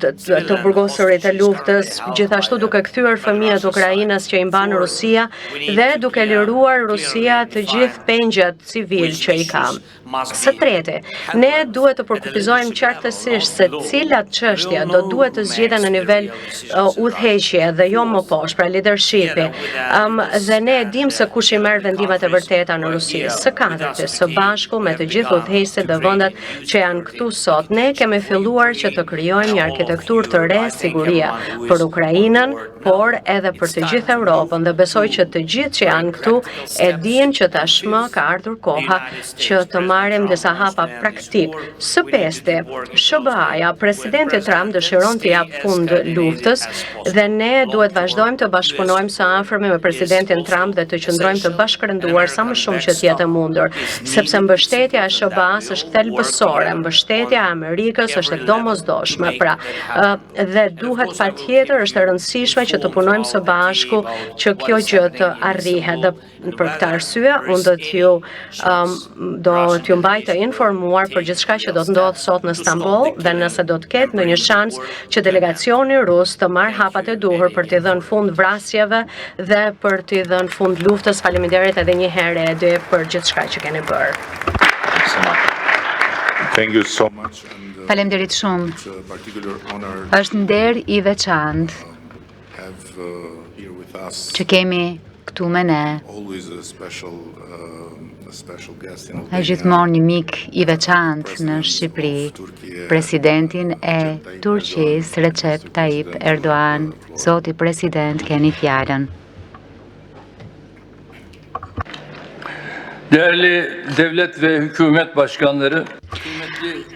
të burgosurit e luftës, gjithashtu duke kthyer fëmijët Ukrainës që i mban Rusia dhe duke liruar Rusia të gjithë pengjet civil që i ka. Së treti, ne duhet të përkufizojmë qartësisht se cilat çështje do duhet të zgjidhen në nivel udhëheqje dhe jo më poshtë, pra leadershipi. Dhe ne e dim se kush i merr vendimet e vërteta në Rusi. Së katërti, së bashku me të gjithë udhëheqësit dhe vendet që janë këtu sot, ne kemi filluar që të krijojmë një arkitekturë të re sigurie për Ukrainën, por edhe për të gjithë Europën dhe besoj që të gjithë që janë këtu e dinë që tashmë ka ardhur koha që të marrim disa hapa praktik. Së pesti, SBA-ja, presidenti Trump dëshiron të jap fund luftës dhe ne duhet vazhdojmë të bashkëpunojmë së afërmi me presidentin Trump dhe të qëndrojmë të bashkërënduar sa më shumë që t'jetë mundur, sepse mbështetja e SBA-s është thelbësore, mbështetja e Amerikës është e domosdoshme, pra dhe duhet patjetër është e rëndësishme që të punojmë së bashku që kjo gjë të arrihet. Dhe për këtë arsye, unë do t'ju mbaj të informuar për gjithçka që do të ndodhë sot në Stamboll dhe nëse do të ketë ndonjë shans që delegacioni rus të marrë hapat e duhur për t'i dhënë fund vrasjeve dhe për t'i dhënë fund luftës. Faleminderit edhe një herë Edi për gjithçka që keni bërë. Thank you so much. Faleminderit shumë. Është nder i veçantë që kemi këtu me ne. Është gjithmonë një mik i veçantë në Shqipëri, presidentin e Turqisë Recep Tayyip Erdogan. Zoti president, keni fjalën. Değerli devlet ve hükümet başkanları,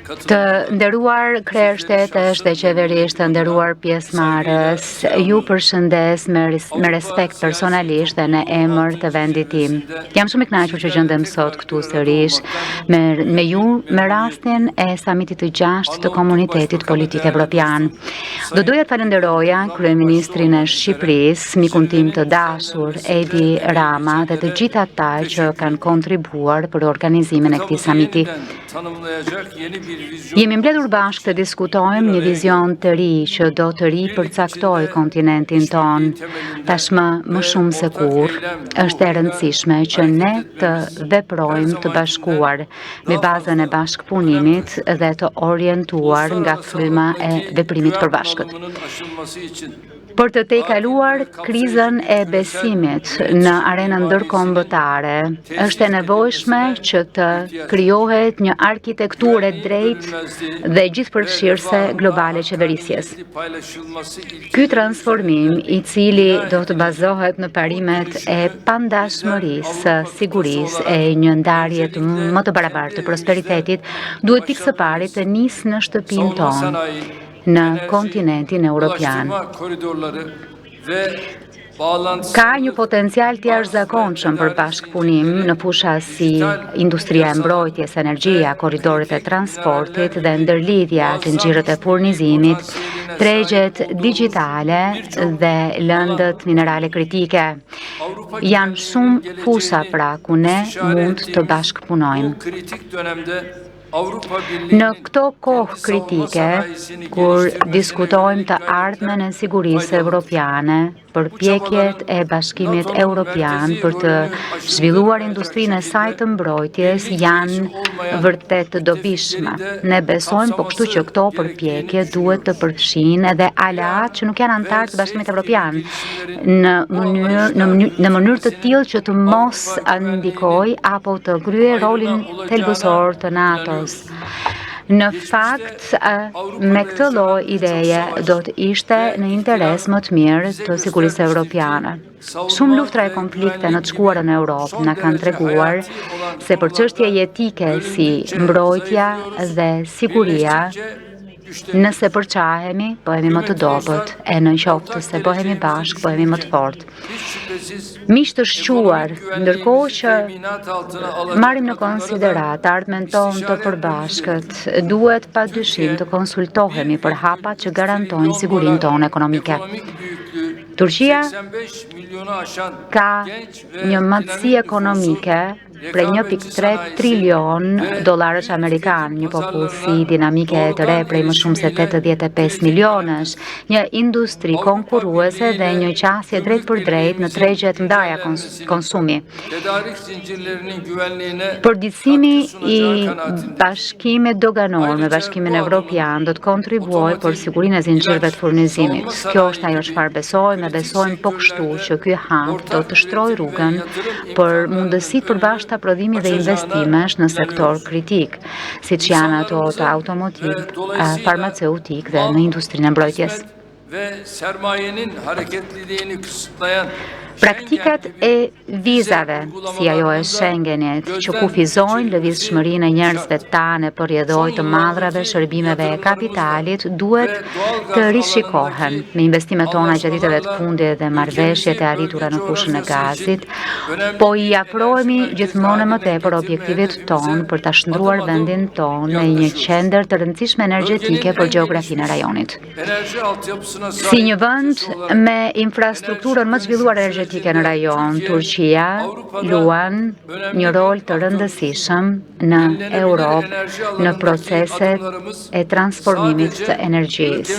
Të nderuar kryer shtetësh dhe qeverisht, të nderuar pjesëmarrës, ju përshëndes me respekt personalisht dhe në emër të vendit tim. Jam shumë i kënaqur që gjendem sot këtu sërish me ju me rastin e samitit të 6 të Komunitetit Politik Evropian. Do doja të falenderoja kryeministrin e Shqipërisë, mikun tim të dashur Edi Rama dhe të gjithë ata që kanë kontribuar për organizimin e këtij samiti. tanımlayacak yeni bir Jemi mbledhur bashkë të diskutojmë një vizion të ri që do të ripërcaktoj kontinentin ton. Tashmë më shumë se kur, është e rëndësishme që ne të veprojmë të bashkuar me bazën e bashkëpunimit dhe të orientuar nga fryma e veprimit përbashkët. Për të tejkaluar krizën e besimit në arenën ndërkombëtare, është e nevojshme që të krijohet një arkitekturë drejtë dhe gjithëpërfshirëse globale qeverisjes. Ky transformim, i cili do të bazohet në parimet e pandashmërisë, sigurisë e një ndarje më të barabartë të prosperitetit, duhet pikë së pari të nisë në shtëpinë tonë, në kontinentin europian. Ka një potencial të jashtëzakonshëm për bashkëpunim në fusha si industria e mbrojtjes, energjia, korridoret e transportit dhe ndërlidhja të nxirrët e furnizimit, tregjet digjitale dhe lëndët minerale kritike. Janë shumë fusha pra ku ne mund të bashkëpunojmë. Në këto kohë kritike, kur diskutojmë të ardhmen e sigurisë evropiane, përpjekjet e bashkimit evropian për të zhvilluar industrinë e saj të mbrojtjes janë vërtet të dobishme. Ne besojmë po kështu që këto përpjekje duhet të përfshinë edhe aleat që nuk janë antarë të bashkimit evropian në mënyrë të tillë që të mos ndikojë apo të kryejë rolin thelbësor të NATO-s. Në fakt, me këtë lloj ideje do të ishte në interes më të mirë të sigurisë evropiane. Shumë luftra e konflikte në të shkuarën e Europë na kanë treguar se për çështje jetike si mbrojtja dhe siguria, nëse përqahemi, bëhemi më të dobët, e në qoftë se bëhemi bashkë, bëhemi më të fortë. Miq të shquar, ndërkohë që marrim në konsiderat ardhmen tonë të përbashkët, duhet padyshim të konsultohemi për hapat që garantojnë sigurinë tonë ekonomike. Turqia ka një madhësi ekonomike prej 1.3 trilion dollarësh amerikan, një popullsi dinamike e të re prej më shumë se 85 milionësh, një industri konkurruese dhe një qasje drejt për drejt në tregjet mdaja konsumi. Përditësimi i bashkimit doganor me bashkimin evropian do të kontribuojë për sigurinë e zinxhirëve të furnizimit. Kjo është ajo çfarë besojmë, besojmë po kështu që ky hap do të shtrojë rrugën për mundësitë përbashkëta prodhimi dhe investimesh në sektor kritik, siç janë ato të automotiv, farmaceutik dhe në industrinë e mbrojtjes. Praktikat e vizave, si ajo e Schengenit, që kufizojnë lëvizshmërinë e njerëzve tanë për rrjedhoj të madhrave, shërbimeve e kapitalit, duhet të rishikohen me investimet tona gjatë viteve të fundit dhe marrëveshjet e arritura në fushën e gazit, po i afrohemi gjithmonë më tepër objektivit ton për ta shndruar vendin ton në një qendër të rëndësishme energjetike për gjeografinë e rajonit. Si një vend me infrastrukturën më të zhvilluar energjetike në rajon, Turqia luan një rol të rëndësishëm në Europë në proceset e transformimit të energjisë.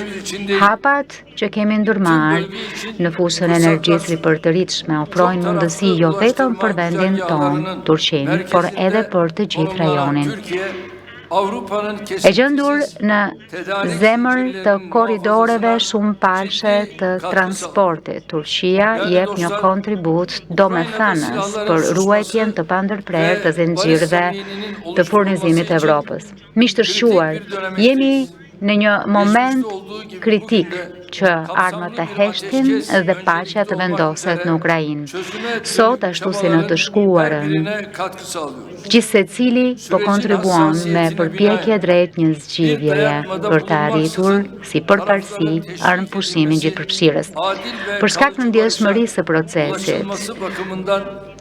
Hapat që kemi ndërmarrë në fushën e energjisë ripërtëritshme ofrojnë mundësi jo vetëm për vendin tonë, Turqinë, por edhe për të gjithë rajonin. E gjendur në zemër të korridoreve shumë palshe të transportit, Turqia jep një kontribut domethënës për ruajtjen të pandërprerë të zinxhirëve të furnizimit të Evropës. Miq të shquar, jemi në një moment kritik që armët të heshtin dhe paqja të vendoset në Ukrainë. Sot, ashtu si në të shkuarën, gjithsecili po kontribuon me përpjekje drejt një zgjidhjeje për të arritur si përparësi armëpushimin gjithëpërfshirës. Për shkak të ndjeshmërisë së procesit,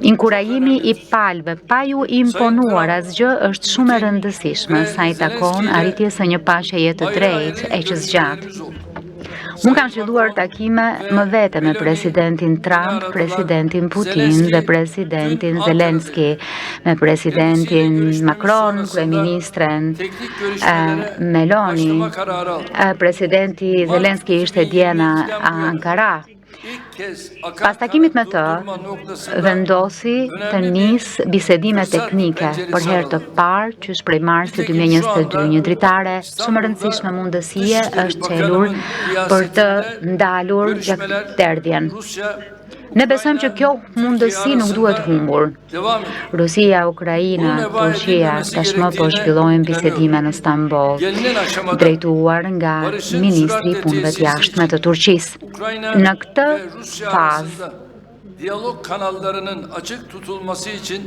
inkurajimi i palëve pa ju imponuar asgjë është shumë e rëndësishme sa i takon arritjes së një paqeje të drejtë e që zgjat. Unë kam filluar takime më vete me presidentin Trump, presidentin Putin dhe presidentin Zelenski, me presidentin Macron, kryeministren Meloni. Presidenti Zelenski ishte dje në Ankara. Pas takimit me të, vendosi të nisë bisedime teknike për herë të parë qysh prej marsit 2022. Një dritare shumë rëndësishme mundësie është qelur për të ndalur gjatëderdhjen. Ne besojmë që kjo mundësi nuk duhet humbur. Rusia, Ukraina, Turqia tashmë po zhvillojnë bisedime në Stamboll, drejtuar nga Ministri i Punëve të Jashtme të Turqisë. Në këtë fazë, diyalog kanallarının açık tutulması için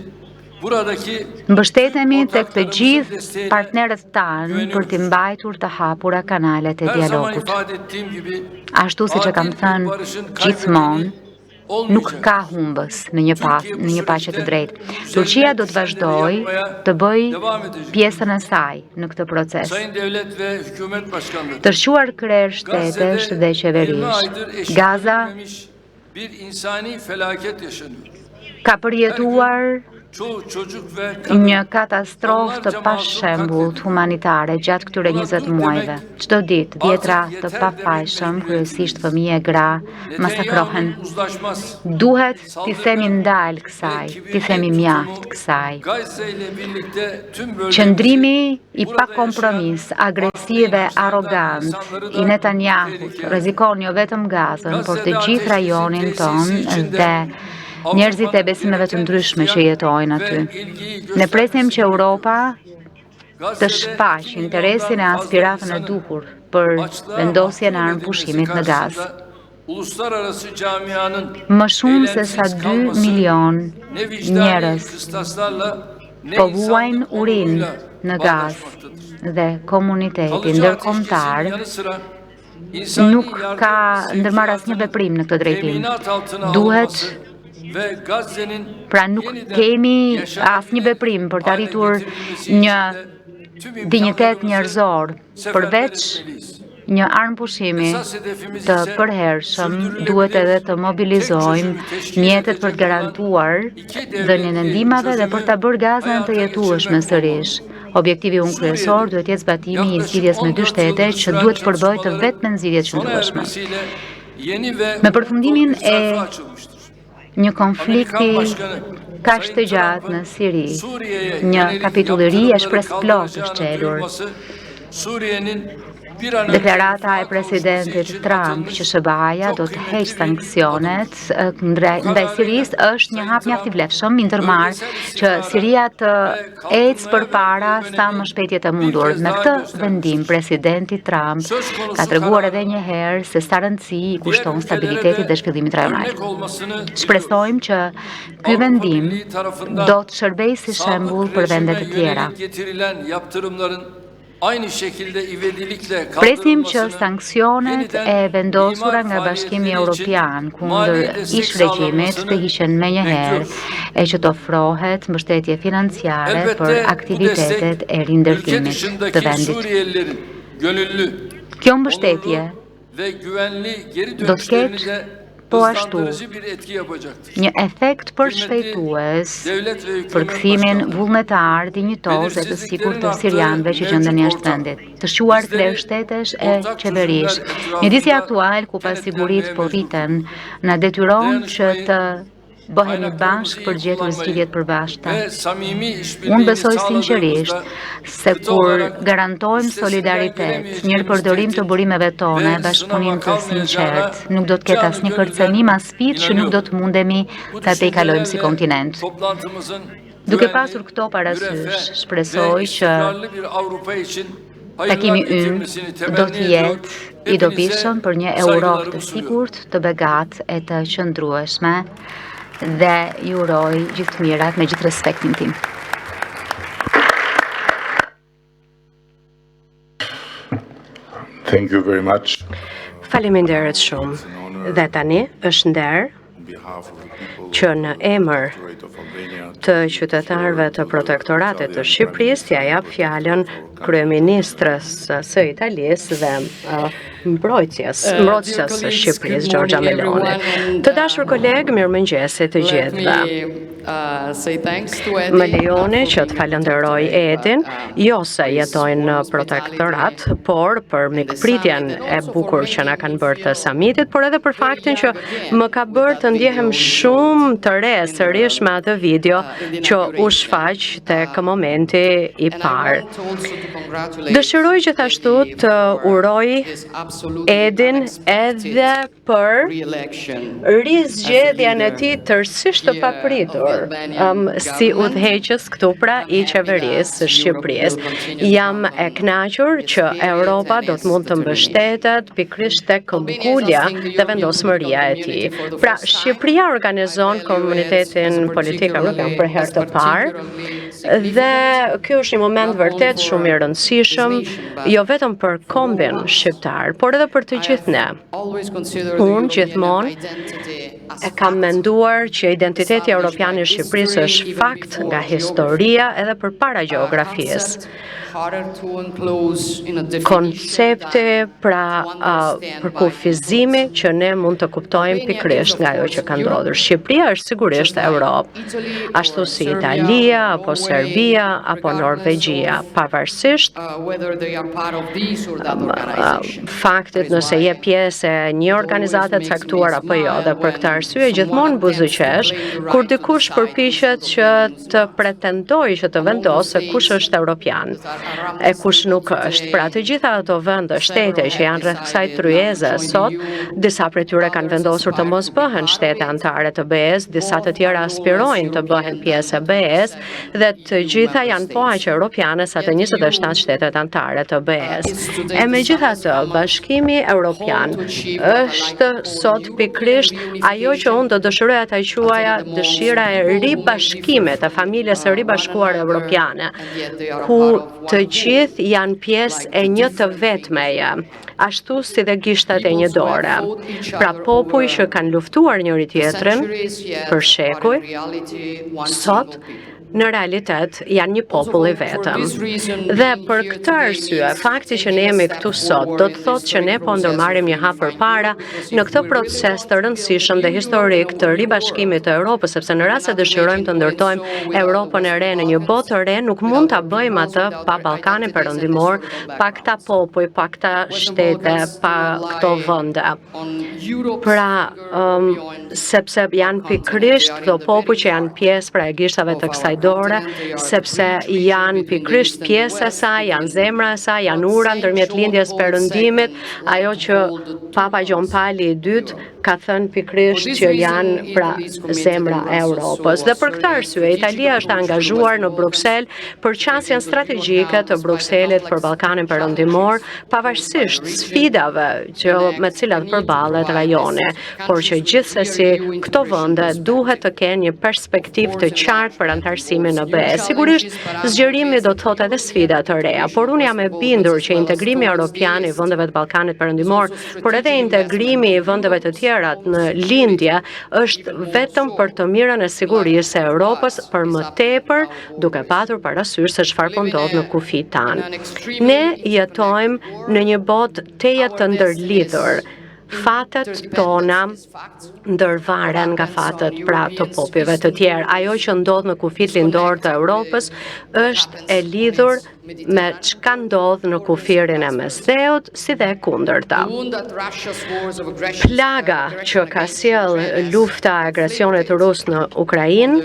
buradaki mbështetemi tek të gjithë partnerët tanë për të mbajtur të hapura kanalet e her zaman dialogut. ifade ettiğim gibi Ashtu siç e kam thënë gjithmonë, nuk ka humbës në një paqe të drejtë. Turqia do të vazhdojë të bëjë pjesën e saj në këtë proces. Sayın Devlet ve Hükümet Başkanları Të shquar krerë shtetesh dhe qeverish, Gaza bir insani felaket yaşanıyor. ka përjetuar Çoğu çocuk ve kadın një katastrofë të pashembullt humanitare gjatë këtyre 20 muajve. Çdo ditë, dhjetra të pafajshëm, kryesisht fëmijë e gra, masakrohen. uzlaşmaz. Duhet t'i themi ndal kësaj, t'i themi mjaft kësaj. Gazze ile birlikte tüm bölgemizi Qëndrimi i pa kompromis, agresiv dhe arrogant i Netanyahut rrezikon jo vetëm Gazën, por të gjithë rajonin tonë dhe njerëzit e besimeve të ndryshme që jetojnë aty. Ne presim që Europa të shfaq interesin e aspiratën e duhur për vendosjen e armëpushimit në Gazë. uluslararası camianın Më shumë se sa 2 milion ne vicdani njerëz kıstaslarla ne po insanlık vuajnë urinë onuruyla në Gazë bağdaşmaktadır. dhe komuniteti Kalıcı ndërkombëtar ateşkesin yanı sıra insani nuk yardım ka ndërmarr asnjë sevkiyatının veprim në këtë drejtim. teminat altına Duhet, alınması ve Gazze'nin pra nuk yeniden kemi yaşanabilir asnjë veprim për të hale arritur getirilmesi një için de tüm dinjitet imkanlarımızı njerëzor, seferber përveç etmeliyiz. një armëpushimi Esas hedefimiz të ise përhershëm, sürdürülebilir duhet edhe të mobilizojmë tek çözümü teşkil mjetet për të edecek garantuar olan iki dhënien e devletli ndihmave dhe për ta bërë Gazën të hayata jetueshme geçirmek sërish. Objektivi unë kryesor duhet jetë zbatimi i zgjidhjes me dy shtete që duhet të përbëjë të vetme zgjidhje të sona qëndrueshme. ermesiyle yeni ve Me përfundimin mutlu bir e sayfa açılmıştır. Një konflikti Amerikan Başkanı kaq të Sayın gjatë Trump'ın në Siri, Suriye'ye një yönelik kapitull i ri e yaptırımları shpresplot është kaldıracağını çelur. duyurması, Suriye'nin bir an önce Deklarata e ittifak presidentit olması için Trump atılmış që SBA-ja do çok të kıymetli heqë bir sanksionet ndaj Sirisë është një hap mjaft i vlefshëm i ndërmarr që Siria të ecë përpara sa më shpejt jetë e mundur. Me këtë vendim, presidenti Trump ka treguar edhe një herë se sa rëndësi i kushton stabilitetit dhe zhvillimit rajonal. örnek olmasını Shpresojmë që ky vendim do të shërbejë si shembull për vendet të tjera. yönelik getirilen yaptırımların aynı şekilde ivedilikle Presim që kaldırılmasını, sanksionet e vendosura nga Bashkimi Evropian kundër ish regjimit të hiqen menjëherë e që të ofrohet mbështetje financiare për aktivitetet e ülke rindërtimit të dışındaki vendit. Suriyelilerin gönüllü, Kjo mbështetje onurlu ve güvenli geri do të dönüşlerini ketë de po ashtu hızlandırıcı bir etki yapacaktır. një efekt përshpejtues për kthimin vullnetar, dinjitoz e të sigurt të sirianëve që gjenden jashtë vendit, të shuar krerë shtetesh e qeverish. Mjedisi aktual ku pasiguritë po rriten na detyron që të bëhemi bashkë për gjetur zgjidhjet përbashkëta. Ve samimi Unë işbirliğini besoj sinqerisht se kur garantojmë solidaritet, njërpërdorim të burimeve tone, bashkëpunim të sinqert, nuk do të ketë asnjë kërcënim as sfidë që nuk do të mundemi ta tejkalojmë si kontinent. Toplantımızın Duke güvenli, pasur këto parasysh, müreffeh shpresoj ve që istikrarlı bir Avrupa için takimi hayırlar ynë getirmesini do temenni të ediyor. jetë i dobishëm për një Europë të sigurt, të begatë e të qëndrueshme dhe ju uroj gjithë të mirat me gjithë respektin tim. Thank you very much. Faleminderit shumë. Dhe tani është nder On behalf of the people që në emër of Albania, të të qytetarëve të protektoratit të Shqipërisë, ja jap fjalën kryeministrës së Italisë dhe mbrojtëses së Shqipërisë, Giorgia Meloni. Të dashur kolegë, mirëmëngjesi të gjithëve. Më lejoni që të falenderoj Edin, jo se jetojnë në protektorat, por për mikpritjen e bukur që na kanë bërë të samitit, por edhe për faktin që më ka bërë të ndjehem shumë të re sërish me atë video që u shfaq tek momenti i parë. Dëshiroj gjithashtu të uroj Edin edhe për rizgjedhjen e tij tërësisht të papritur si udhëheqës këtu pra i qeverisë së Shqipërisë. Jam e kënaqur që Europa do të mund të mbështetet pikërisht tek ngulja dhe vendosmëria e tij. Pra, Shqipëria organizon komunitetin politik evropian për herë të parë dhe ky është një moment vërtet shumë i rëndësishëm, jo vetëm për kombin shqiptar, por edhe për të gjithë ne. Unë gjithmonë e kam menduar që identiteti evropian i Shqipërisë është fakt nga historia edhe përpara gjeografisë. Koncepti pra përkufizimi që ne mund të kuptojmë pikërisht nga ajo që ka ndodhur. Shqipëria është sigurisht Europë, ashtu si Italia, apo Serbia, apo Norvegjia, pavarësisht faktit nëse je pjesë e një organizate të caktuar apo jo, dhe për këtë arsye gjithmonë buzëqesh kur dikush përpiqet që të pretendojë që të vendosë kush është europian e kush nuk është. Pra të gjitha ato vende, shtete që janë rreth kësaj tryeze sot, disa prej tyre kanë vendosur të mos bëhen shtete anëtare të BE-s, disa të tjera aspirojnë të bëhen pjesë e BE-s dhe të gjitha janë po aq europiane sa të 27 shtetet anëtare të BE-s. E megjithatë, Bashkimi Evropian është sot pikërisht ajo që unë do dëshiroja ta quaja dëshira e ribashkimit të familjes së ribashkuar evropiane, ku të gjithë janë pjesë e një të vetmeje, ashtu si dhe gishtat e një dore. Pra popull që kanë luftuar njëri tjetrin për shekuj, sot në realitet janë një popull i vetëm. Dhe për këtë arsye, fakti që ne jemi këtu sot do të thotë që ne po ndërmarrim një hap përpara në këtë proces të rëndësishëm dhe historik të ribashkimit të Europës, sepse në rast se dëshirojmë të ndërtojmë Europën e re në një botë të re, nuk mund ta bëjmë atë pa Ballkanin Perëndimor, pa këta popull, pa këta shtete, pa këto vende. Pra, sepse janë pikërisht këto popull që janë pjesë pra e gishtave të kësaj dore, sepse janë pikërisht pjesë e saj, janë zemra e saj, janë ura ndërmjet lindjes Perëndimit, ajo që Papa Gjon Pali II ka thënë pikërisht që janë pra zemra e Europës. Dhe për këtë arsye, Italia është angazhuar në Bruksel për qasjen strategjike të Brukselit për Ballkanin Perëndimor, pavarësisht sfidave që me cilat përballet rajoni, por që gjithsesi këto vende duhet të kenë një perspektivë të qartë për antarësimin në BE. Sigurisht, zgjerimi do të thotë edhe sfida të reja, por unë jam e bindur që integrimi europian i vendeve të Ballkanit Perëndimor, por edhe integrimi i vendeve të tjera në lindje është vetëm për të mirën e sigurisë së Europës, për më tepër duke patur parasysh se çfarë po ndodh në kufijt tanë. Ne jetojmë në një botë teje të ndërlidhur. Fatet tona ndërvaren nga fatet pra të popujve të tjerë. Ajo që ndodh në kufijt lindor të Europës është e lidhur me çka ndodh në kufirin e Mesdheut, si dhe kundërta. Plaga që ka sjell lufta e agresionit rus në Ukrainë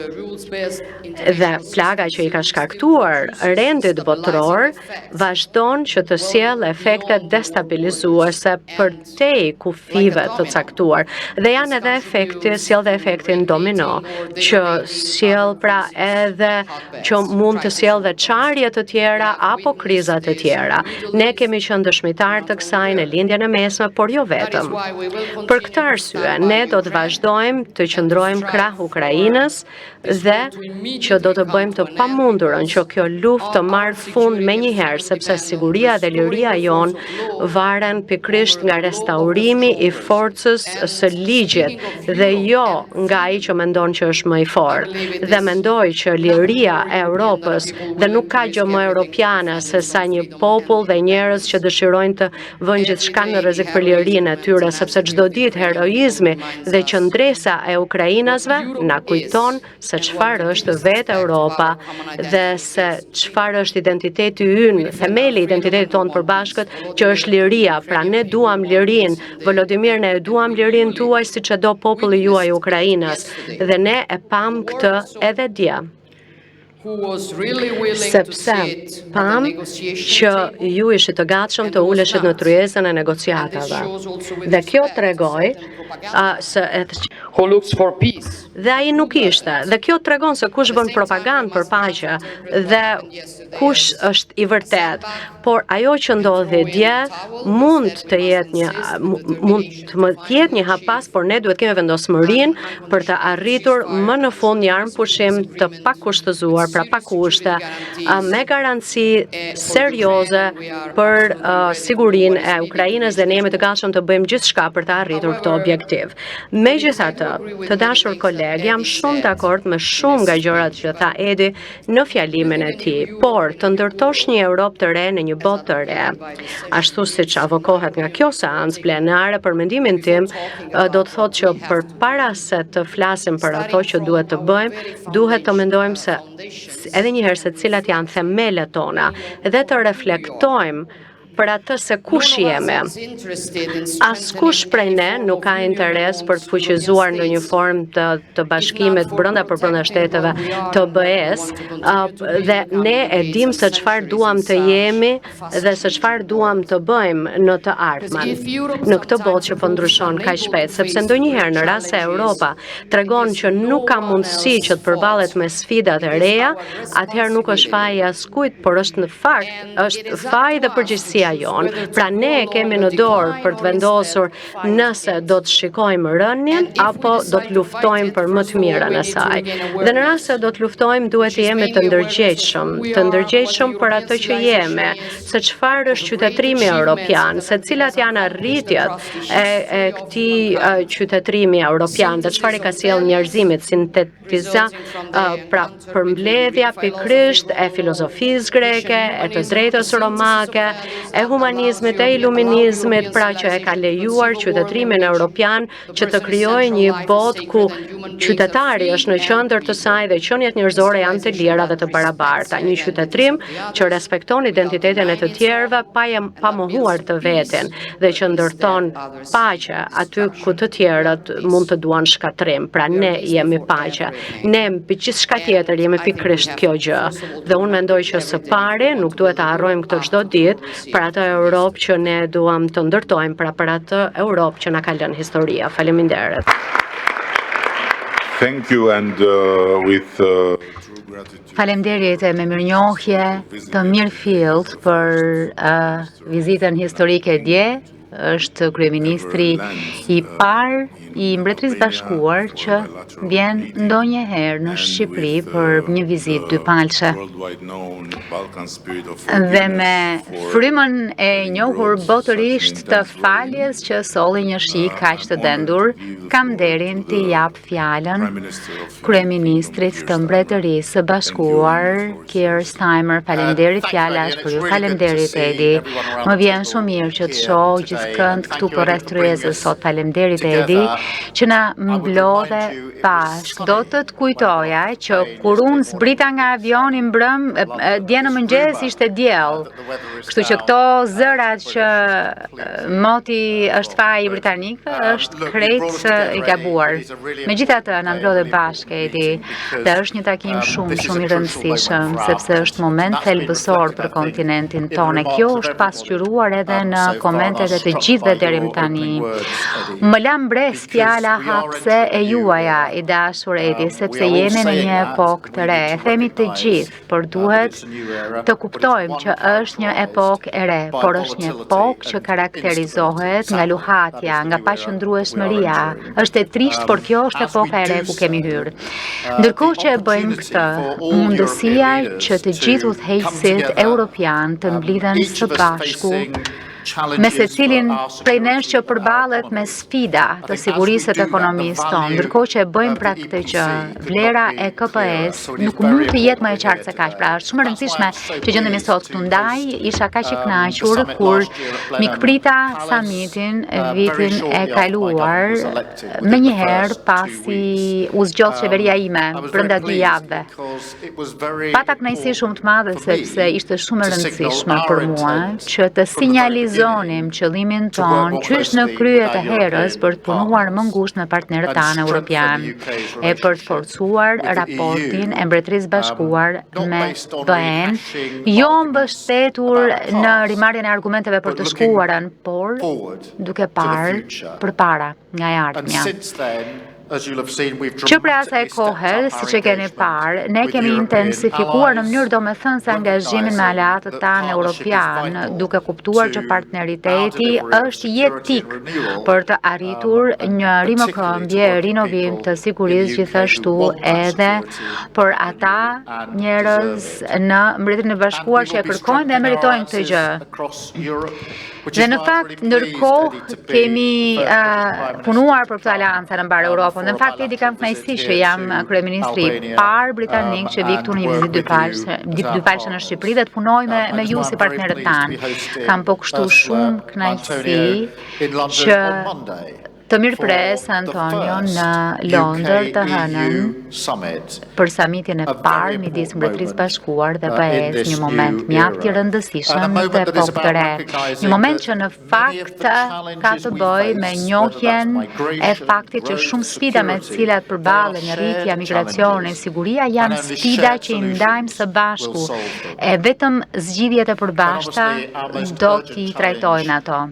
dhe plaga që i ka shkaktuar rendit botror vazhdon që të sjell efekte destabilizuese përtej kufive të caktuar. Dhe janë edhe sjell dhe efektin domino, që sjell pra edhe që mund të sjell dhe çarje të tjera apo krizat të tjera. Ne kemi qenë dëshmitar të kësaj në lindjen e mesme, por jo vetëm. Për këtë arsye, ne do të vazhdojmë të qëndrojmë krah Ukrainës dhe që do të bëjmë të pamundurën që kjo luftë të marrë fund menjëherë, sepse siguria dhe liria jon varen pikërisht nga restaurimi i forcës së ligjit dhe jo nga ai që mendon që është më i fortë. Dhe mendoj që liria e Europës dhe nuk ka gjë më europiane se sa një popull dhe njerëz që dëshirojnë të vënë gjithçka në rrezik për lirinë e tyre, sepse çdo ditë heroizmi dhe qëndresa e ukrainasve na kujton se çfarë është vetë Europa dhe se çfarë është identiteti ynë, themeli i identitetit tonë përbashkët, që është liria. Pra ne duam lirinë, Volodimir, ne duam lirinë tuaj siç e do populli juaj Ukrainas dhe ne e pam këtë edhe dje. Sepse pam që ju ishit të gatshëm të uleshit në tryezën e negociatave. Dhe kjo tregoi who looks for peace. Dhe ai nuk ishte. Dhe kjo tregon se kush bën propagandë për paqe dhe kush është i vërtet. Por ajo që ndodhi dje mund të jetë një hapas, por ne duhet kemi vendosmërinë për të arritur më në fund një armëpushim të pakushtëzuar, pra pa kushte, me garanci serioze për sigurinë e Ukrainës dhe ne jemi të gatshëm të bëjmë gjithçka për të arritur këtë objektiv. Megjithatë, të dashur koleg, jam shumë dakord me shumë nga gjërat që tha Edi në fjalimin e tij, por të ndërtosh një Europë të re në një botë të re, ashtu siç avokohet nga kjo seancë plenare, për mendimin tim, do të thotë që përpara se të flasim për ato që duhet të bëjmë, duhet të mendojmë se edhe njëherë se cilat janë themelet tona dhe të reflektojmë për atë se kush jemi. Askush prej ne nuk ka interes për të fuqizuar në një formë të bashkimit brenda shteteve të BE-s dhe ne e dim se çfarë duam të jemi dhe se çfarë duam të bëjmë në të ardhmen. Në këtë botë që po ndryshon kaq shpejt, sepse ndonjëherë në rast se Europa tregon që nuk ka mundësi që të përballet me sfidat e reja, atëherë nuk është faji i askujt, por është në fakt është faji dhe përgjegjësia jon. Pra ne kemi në dorë për të vendosur nëse do të shikojmë rënien apo do të luftojmë për më të mirën e saj. Dhe në rast se do të luftojmë, duhet të jemi të ndërgjegjshëm për atë që jemi, se çfarë është qytetërimi europian, se cilat janë arritjet e këtij qytetërimi europian dhe çfarë ka sjellë njerëzimit, sintetiza pra përmbledhja pikërisht e filozofisë greke, e të drejtës romake, e humanizmit, e iluminizmit, pra që e ka lejuar qytetrimin europian që të krijojë një botë ku qytetari është në qendër të saj dhe qeniet njerëzore janë të lira dhe të barabarta. Një qytetrim që respekton identitetin e të tjerëve pa mohuar të veten dhe që ndërton paqe aty ku të tjerët mund të duan shkatrim. Pra ne jemi paqe. Ne mbi gjithçka tjetër jemi pikërisht kjo gjë. Dhe unë mendoj që së pari nuk duhet të harrojmë këtë çdo ditë për atë Europë që ne duam të ndërtojmë, për atë Europë që na ka lënë historia. Faleminderit. Thank you and with Faleminderit e me mirënjohje të mirëfillt për vizitën historike dje. Është kryeministri i parë i Mbretërisë Bashkuar që vjen ndonjëherë në Shqipëri për një vizitë dypalçe. Dhe me frymën e njohur botërisht të faljes që solli një shi kaq të dendur, kam nderin t'i jap fjalën kryeministrit të Mbretërisë së Bashkuar, Keir Starmer. Faleminderit, fjala është për ju. Faleminderit Edi. Më vjen shumë mirë që të shoh gjithkënd këtu përreth tryezës sot. Faleminderit Edi që na mblodhe bashk. Do të kujtoja që kur unë zbrita nga avioni mbrëm, dje në mëngjes ishte diell. Kështu që këto zërat që moti është faji britanikëve është krejt i gabuar. Megjithatë na mblodhe bashk Edi dhe është një takim shumë i rëndësishëm sepse është moment thelbësor për kontinentin tonë. Kjo është pasqyruar edhe në komentet e të gjithëve deri më tani. Më la mbres fjala hapse e juaja, I dashur Edi, sepse jemi në një epokë të re. E themi të gjithë, por duhet të kuptojmë që është një epokë e re, por është një epokë që karakterizohet nga luhatja, nga paqëndrueshmëria. Është e trisht, por kjo është epoka e re ku kemi hyrë. Ndërkohë që e bëjmë këtë, mundësia që të gjithë udhëheqësit europian të mblidhen së bashku me secilin prej nesh që përballet me sfida të sigurisë të ekonomisë tonë, ndërkohë që e bëjmë pra këtë që vlera e KPS nuk mund të jetë më e qartë se kaq. Pra është shumë e rëndësishme që gjendemi sot këtu. Ndaj isha kaq I kënaqur kur mikprita summitin vitin e kaluar menjëherë pasi u zgjodh qeveria ime brenda 2 javëve. Pata kënaqësi shumë të madhe sepse ishte shumë e rëndësishme për mua që të sinjalizonim qëllimin ton qysh në krye të herës për të punuar më ngushtë me partnerët tanë europian e për të forcuar raportin e Mbretërisë Bashkuar me BE-n, jo mbështetur në rimarrjen e argumenteve për të shkuarën, por duke parë përpara nga e ardhmja. Që pra asaj kohe, siç e keni parë, ne kemi intensifikuar në mënyrë domethënëse angazhimin me aleatët tanë europian, duke kuptuar që partneriteti është jetik për të arritur një rimëkëmbje, rinovim të sigurisë, gjithashtu edhe për ata njerëz në Mbretërinë e Bashkuar që e kërkojnë dhe meritojnë këtë gjë. Dhe në fakt, ndërkohë kemi punuar për këtë aleancë në mbar Europën. Në fakt, Edi kam kënaqësi që jam kryeministri I parë britanik që vi këtu në një vizitë dyfalshme në Shqipëri dhe të punoj me ju si partnerët tanë. Kam po kështu shumë kënaqësi që të mirëpres Antonio në Londër të hënën për summitin e parë midis Mbretërisë Bashkuar dhe BE-s, një moment mjaft I rëndësishëm të epokë të re. Një moment që në fakt ka të bëjë me njohjen e faktit që shumë sfida me të cilat përballen, rritja, migracioni, siguria janë sfida që I ndajmë së bashku e vetëm zgjidhjet e përbashkëta do t'i trajtojnë ato.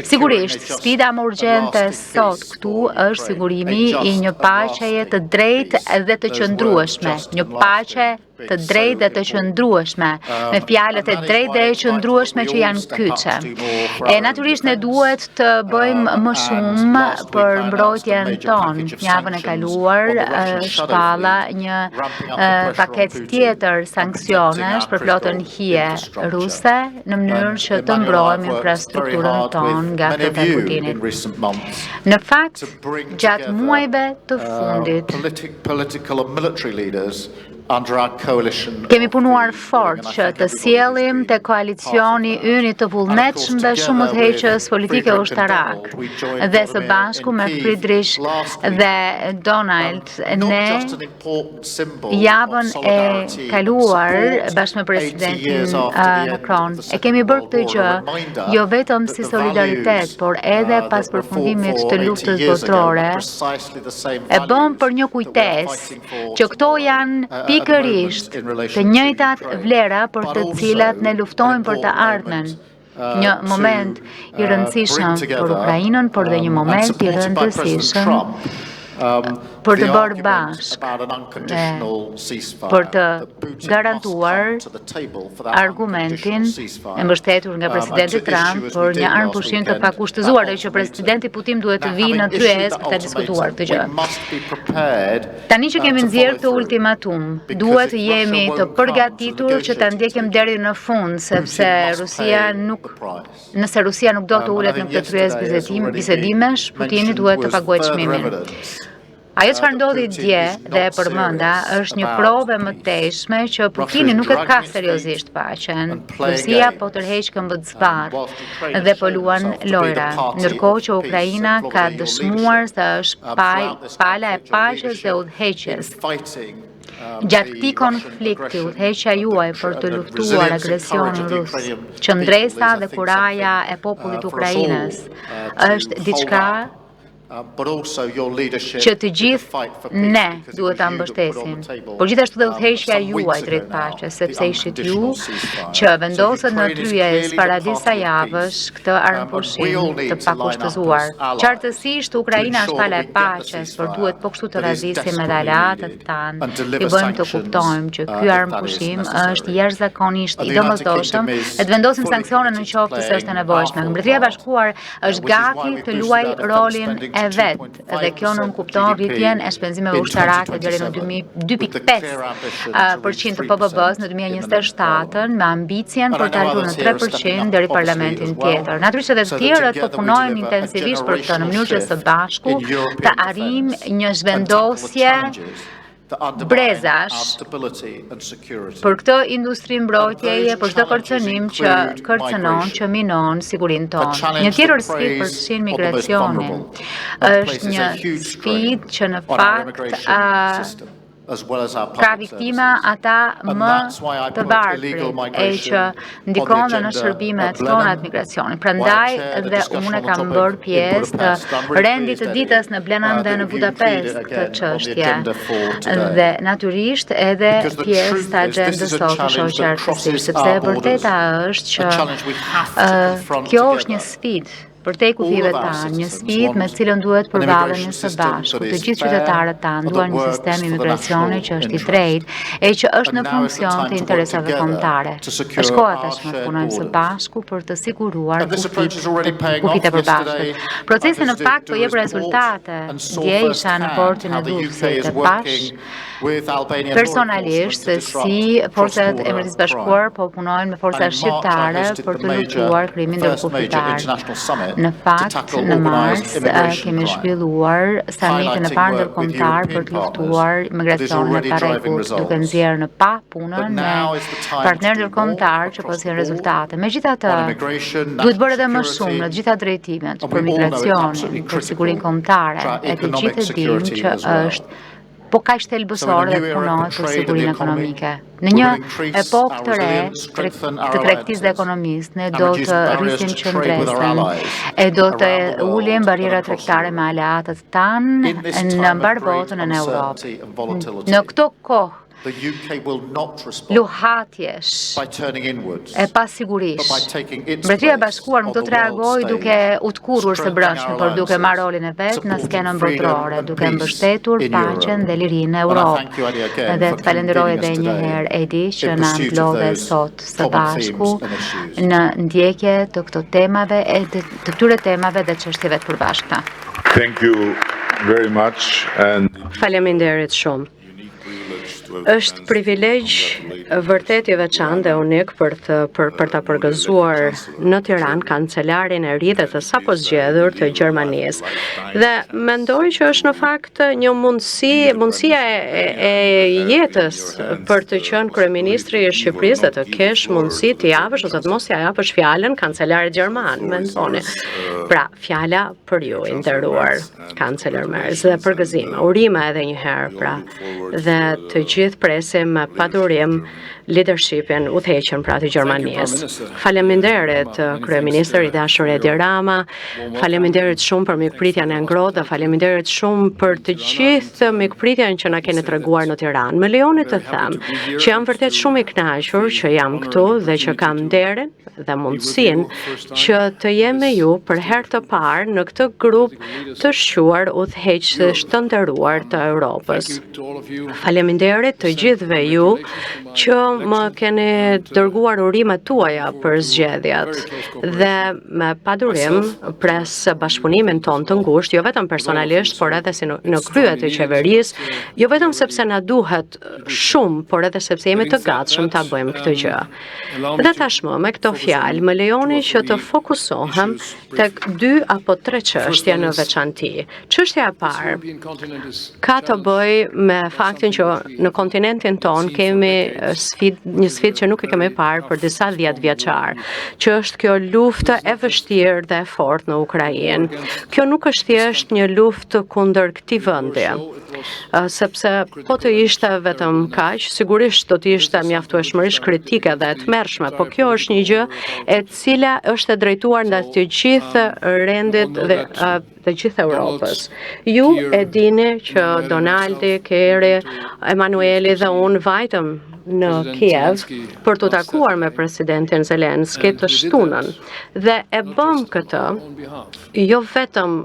Sigurisht, sfida më urgjente sot këtu është sigurimi I një paqeje të drejtë dhe të qëndrueshme, një paqe të drejtë dhe të qëndrueshme, me fjalët e drejtë dhe e qëndrueshme që janë kyçe. E natyrisht ne duhet të bëjmë më shumë për mbrojtjen tonë. Javën e kaluar shpalla një paketë tjetër sanksionesh për flotën hije ruse në mënyrë që të mbrojmë infrastrukturën tonë nga flota e Putinit. Në fakt, gjatë muajve të fundit kemi punuar fort që të sjellim te koalicioni ynë të vullnetshëm dhe shumë udhëheqës politike ushtarak. Dhe së bashku me Friedrich dhe Donald, ne javën e kaluar bashkë me presidentin Macron e kemi bërë këtë gjë jo vetëm si solidaritet, por edhe pas përfundimit të luftës botërore. E bëm për një kujtesë që këto janë pikërisht të njëjtat vlera për të cilat ne luftojmë për të ardhmen. Një moment I rëndësishëm për Ukrainën, por dhe një moment I rëndësishëm për të bërë bashkë për të garantuar argumentin e mbështetur nga presidenti Trump për një armëpushim të pakushtëzuar dhe që presidenti Putin duhet të vijë në kryes për të diskutuar këtë gjë. Tani që kemi nxjerrë këtë ultimatum, duhet të jemi të përgatitur që ta ndjekim deri në fund, sepse nëse Rusia nuk do të ulet në këtë kryes bisedimesh, Putini duhet të paguajë çmimin. Ajo çfarë ndodhi dje dhe e përmenda është një provë më teshme që Putini nuk e ka seriozisht paqen. Rusia po tërheq këmbëzbat dhe po luan lojra, ndërkohë që Ukraina ka dëshmuar se është pala e paqes dhe udhëheqjes. Gjatë këtij konflikti, udhëheqja juaj për të luftuar agresionin rus, qëndresa dhe kuraja e popullit Ukrainës është diçka që të gjithë ne duhet ta mbështesim, por gjithashtu dhe udhëheqja juaj drejt paqes, sepse ishit ju që vendosët në Tryezë para disa javësh këtë armëpushim të pakushtëzuar. Qartësisht Ukraina është pala e paqes, por duhet po kështu të razisim edhe aleatët tanë, i bëjmë të kuptojmë që ky armëpushim është jashtëzakonisht i domosdoshëm e të vendosim sanksione në qoftë se është e nevojshme. Mbretëria e Bashkuar është gati të luajë rolin e vet dhe kjo nuk kupton rritjen e shpenzimeve ushtarake deri në 2.5% të PBB-s në 2027 me ambicien për të ardhur në 3% deri parlamentin tjetër. Natyrisht edhe të tjerët po punojnë intensivisht për këtë në mënyrë që së bashku të arrijmë një zhvendosje brezash për këtë industri mbrojtjeje, për çdo kërcënim që kërcënon, që minon sigurinë tonë. Një tjetër sfidë përfshin migracionin. Është një sfidë që në fakt ka viktima ata më të varfrit e që ndikon dhe në shërbimet tona të migracionit. Prandaj dhe unë kam bërë pjesë të rendit të ditës në Blenheim dhe në Budapest këtë çështje. Dhe natyrisht edhe pjesë të agjendës sot të shoqërisë, sepse e vërteta është që kjo është një sfidë për te kufive tanë, një sfidë me cilën duhet përballen së bashku. Të gjithë qytetarët tanë duan një sistem imigracioni që është i drejtë e që është në funksion të interesave kombëtare. Është koha tashmë të punojmë së bashku për të siguruar kufit e përbashkët. Procesi në fakt po jep rezultate. Dje isha në portin e Durrësit dhe pash personalisht se si forcat e Mbretërisë Bashkuar po punojnë me forcat shqiptare për të luftuar krimin ndërkufitar. Në fakt, në mars, kemi zhvilluar samitin e parë ndërkombëtar për të luftuar migracionin e paraqut, duke nxjerrë në pa punën me partnerë ndërkombëtar që po sjellin rezultate. Megjithatë, duhet bërë edhe më shumë në të gjitha drejtimet për migracionin, për sigurinë kombëtare, e të gjithë e dimë që është po kaq thelbësore dhe punohet për sigurinë ekonomike. Në një epokë të re të tregtisë dhe ekonomisë, ne do të rrisim qëndresën e do të ulim barriera tregtare me aleatët tanë në mbar botën e në Europë. Në këto kohë luhatjesh e pasigurisht. Mbretëria e Bashkuar nuk do të reagojë duke utkurrur së brendshme, por duke marrë rolin e vet në skenën botërore, duke mbështetur paqen dhe lirinë në Europë. Dhe të falenderoj edhe një herë Edi që na mblodhe sot së bashku në ndjekje të këto temave e të këtyre temave dhe çështjeve të përbashkëta. Thank you very much and Faleminderit shumë. Është privilegj vërtet i veçantë dhe unik për ta përgëzuar në Tiranë kancelarin e ri dhe të sapo zgjedhur të Gjermanisë. Dhe mendoj që është në fakt një mundësia e jetës për të qenë kryeministri i Shqipërisë dhe të kesh mundësi të japësh ose të mos ja japësh fjalën kancelarit gjerman, mendoni. Pra, fjala për ju, i nderuar kancelar Merz, dhe përgëzim, urime edhe një herë, pra, dhe të gjithë presim me padurim leadershipin udhëheqën pra të Gjermanisë. Faleminderit kryeministër i dashur Edi Rama, faleminderit shumë për mikpritjen e ngrohtë dhe faleminderit shumë për të gjithë mikpritjen që na keni treguar në Tiranë. Më lejoni të them që jam vërtet shumë i kënaqur që jam këtu dhe që kam nderin dhe mundësinë që të jem me ju për herë të parë në këtë grup të shquar udhëheqësh të nderuar të Europës. Faleminderit të gjithëve ju që më keni dërguar urimet tuaja për zgjedhjet dhe me padurim pres bashkëpunimin ton të ngushtë, jo vetëm personalisht, por edhe si në krye të qeverisë, jo vetëm sepse na duhet shumë, por edhe sepse jemi të gatshëm ta bëjmë këtë gjë. Dhe tashmë me këto fjalë më lejoni që të fokusohem tek 2 apo 3 çështje në veçanti. Çështja e parë ka të bëjë me faktin që në kontinentin ton kemi një sfidë që nuk e kemi parë për disa 10 vjeçar, që është kjo luftë e vështirë dhe e fortë në Ukrainë. Kjo nuk është thjesht një luftë kundër këtij vendi, sepse po të ishte vetëm kaq, sigurisht do të ishte mjaftueshmërisht kritike dhe e tmerrshme, po kjo është një gjë e cila është e drejtuar ndaj të gjithë rendit dhe të gjithë Europës. Ju e dini që Donaldi, Kerry, Emanueli dhe unë vajtëm në Kiev për të takuar me presidentin Zelenski të shtunën. Dhe e bëm këtë jo vetëm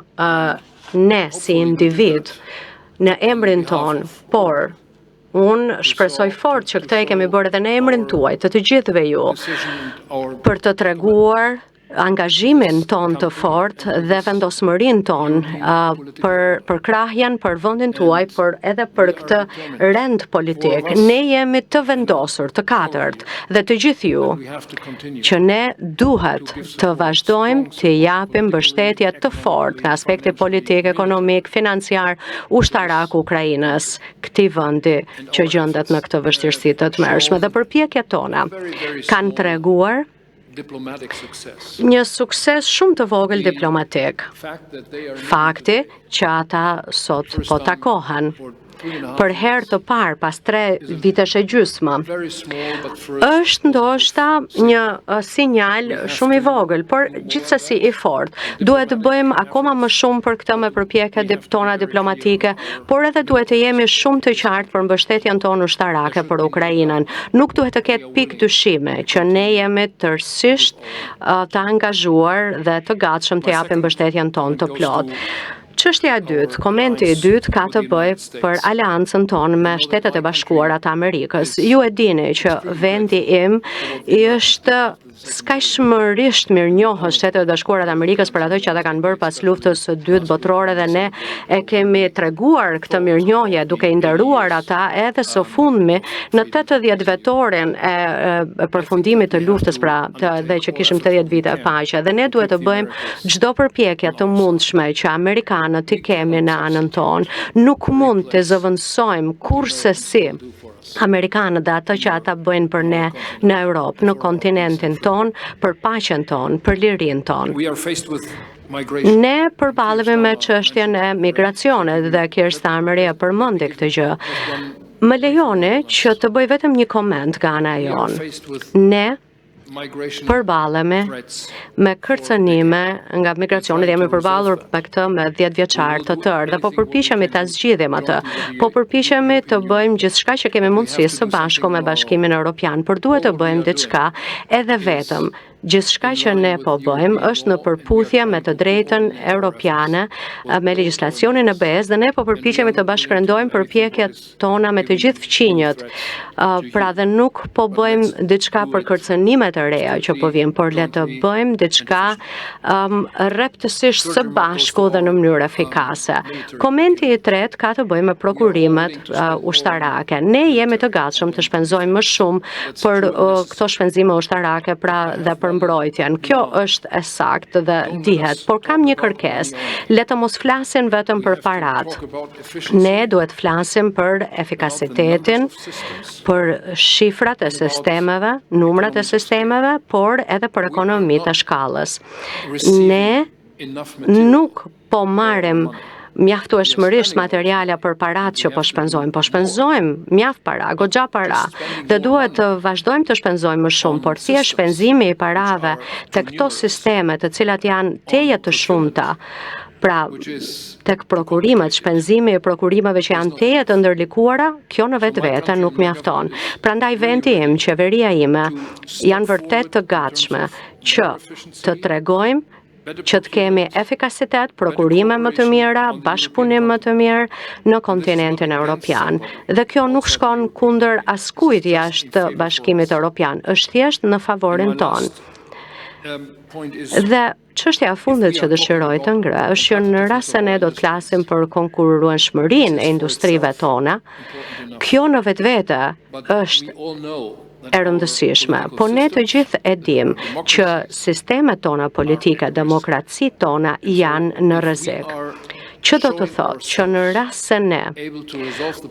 ne si individ në emrin ton, por unë shpresoj fort që këtë e kemi bërë edhe në emrin tuaj, të gjithëve ju, për të treguar angazhimin ton të fort dhe vendosmërin ton për krahjen, për vendin tuaj, për edhe për këtë rend politik. Ne jemi të vendosur, të katërt, dhe të gjithë ju, që ne duhet të vazhdojmë të japim mbështetje të fort nga aspekti politik, ekonomik, financiar, ushtarak Ukrainës, këtij vendi që gjendet në këtë vështirësi të tmerrshme. Dhe përpjekjet tona kanë treguar një sukses shumë të vogël diplomatik. Fakti që ata sot po takohen për herë të parë pas 3 vitesh e gjysmë është ndoshta një sinjal shumë i vogël, por gjithsesi i fortë. Duhet të bëjmë akoma më shumë për këtë me përpjekjet tona diplomatike, por edhe duhet të jemi shumë të qartë për mbështetjen tonë ushtarake për Ukrainën. Nuk duhet të ketë pikë dyshime që ne jemi tërësisht të angazhuar dhe të gatshëm të japim mbështetjen tonë të plotë. Çështja e dytë, komenti i dytë ka të bëjë për aleancën tonë me Shtetet e Bashkuara të Amerikës. Ju e dini që vendi im është skajshmërisht mirënjohës Shtetet e Bashkuara të Amerikës për ato që ata kanë bërë pas luftës së dytë botërore dhe ne e kemi treguar këtë mirënjohje duke i nderuar ata edhe së fundmi në 80 vjetorin e përfundimit të luftës dhe që kishim 80 vite paqe. Dhe ne duhet të bëjmë çdo përpjekje të mundshme që amerikanët të kemi në anën tonë. Nuk mund të zëvendësojmë kurrësi amerikanët dhe ato që ata bëjnë për ne në Europë, në kontinentin ton, për paqen ton, për lirinë ton. Ne përballemi me çështjen e migracionit dhe Keir Starmer e përmendi këtë gjë. Më lejoni që të bëj vetëm një koment nga ana jonë. Ne përballemi me kërcënime nga migracioni dhe jemi përballur me këtë me 10 vjeçar të tërë dhe po përpiqemi ta zgjidhim atë. Po përpiqemi të bëjmë gjithçka që kemi mundësi së bashku me Bashkimin Evropian, por duhet të bëjmë diçka edhe vetëm. Gjithçka që ne po bëjmë është në përputhje me të drejtën europiane, me legjislacionin e BE-s dhe ne po përpiqemi të bashkëndojmë përpjekjet tona me të gjithë fqinjët. Pra dhe nuk po bëjmë diçka për kërcënime të reja që po vijnë, por le të bëjmë diçka rreptësisht së bashku dhe në mënyrë efikase. Komenti i tretë ka të bëjë me prokurimet ushtarake. Ne jemi të gatshëm të shpenzojmë më shumë për këto shpenzime ushtarake, pra dhe për mbrojtjen. Kjo është e saktë dhe dihet, por kam një kërkesë. Le të mos flasin vetëm për parat. Ne duhet flasim për efikasitetin, për shifrat e sistemeve, numrat e sistemeve, por edhe për ekonomitë e shkallës. Ne nuk po marrim mjaftueshmërisht materiale për parat që po shpenzojmë mjaft para, goxha para, dhe duhet të vazhdojmë të shpenzojmë më shumë, por si është shpenzimi i parave të këto sisteme të cilat janë teje të shumta, pra tek prokurimet, shpenzimi i prokurimeve që janë teje të ndërlikuara, kjo në vetvete nuk mjafton. Prandaj vendi im, qeveria ime, janë vërtet të gatshme që të tregojmë që të kemi efikasitet, prokurime më të mira, bashkëpunim më të mirë në kontinentin evropian. Dhe kjo nuk shkon kundër askujt jashtë Bashkimit Evropian, është thjesht në favorin ton. Dhe çështja e fundit që dëshiroj të ngre është që në rast se ne do të flasim për konkurrueshmërinë e industrive tona, kjo në vetvete është e rëndësishme, po ne të gjithë e dim që sistemet tona politike, demokracitë tona janë në rrezik. Që do të thotë që në rast se ne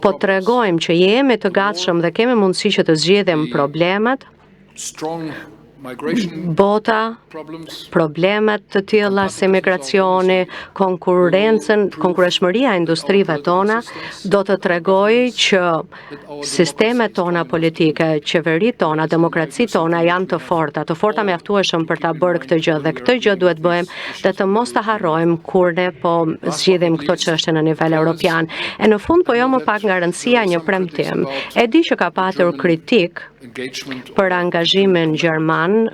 po tregojmë që jemi të gatshëm dhe kemi mundësi që të zgjidhim problemet, bota, problemet të tilla si migracioni, konkurreshmëria e industrive tona do të tregojë që sistemet tona politike, qeveritë tona, demokracitë tona janë të forta mjaftueshëm për ta bërë këtë gjë dhe këtë gjë duhet bëjmë dhe të mos ta harrojmë kur ne po zgjidhim këto çështje në nivel evropian. E në fund po jo më pak nga rëndësia një premtim. E di që ka patur kritik për angazhimin gjerman,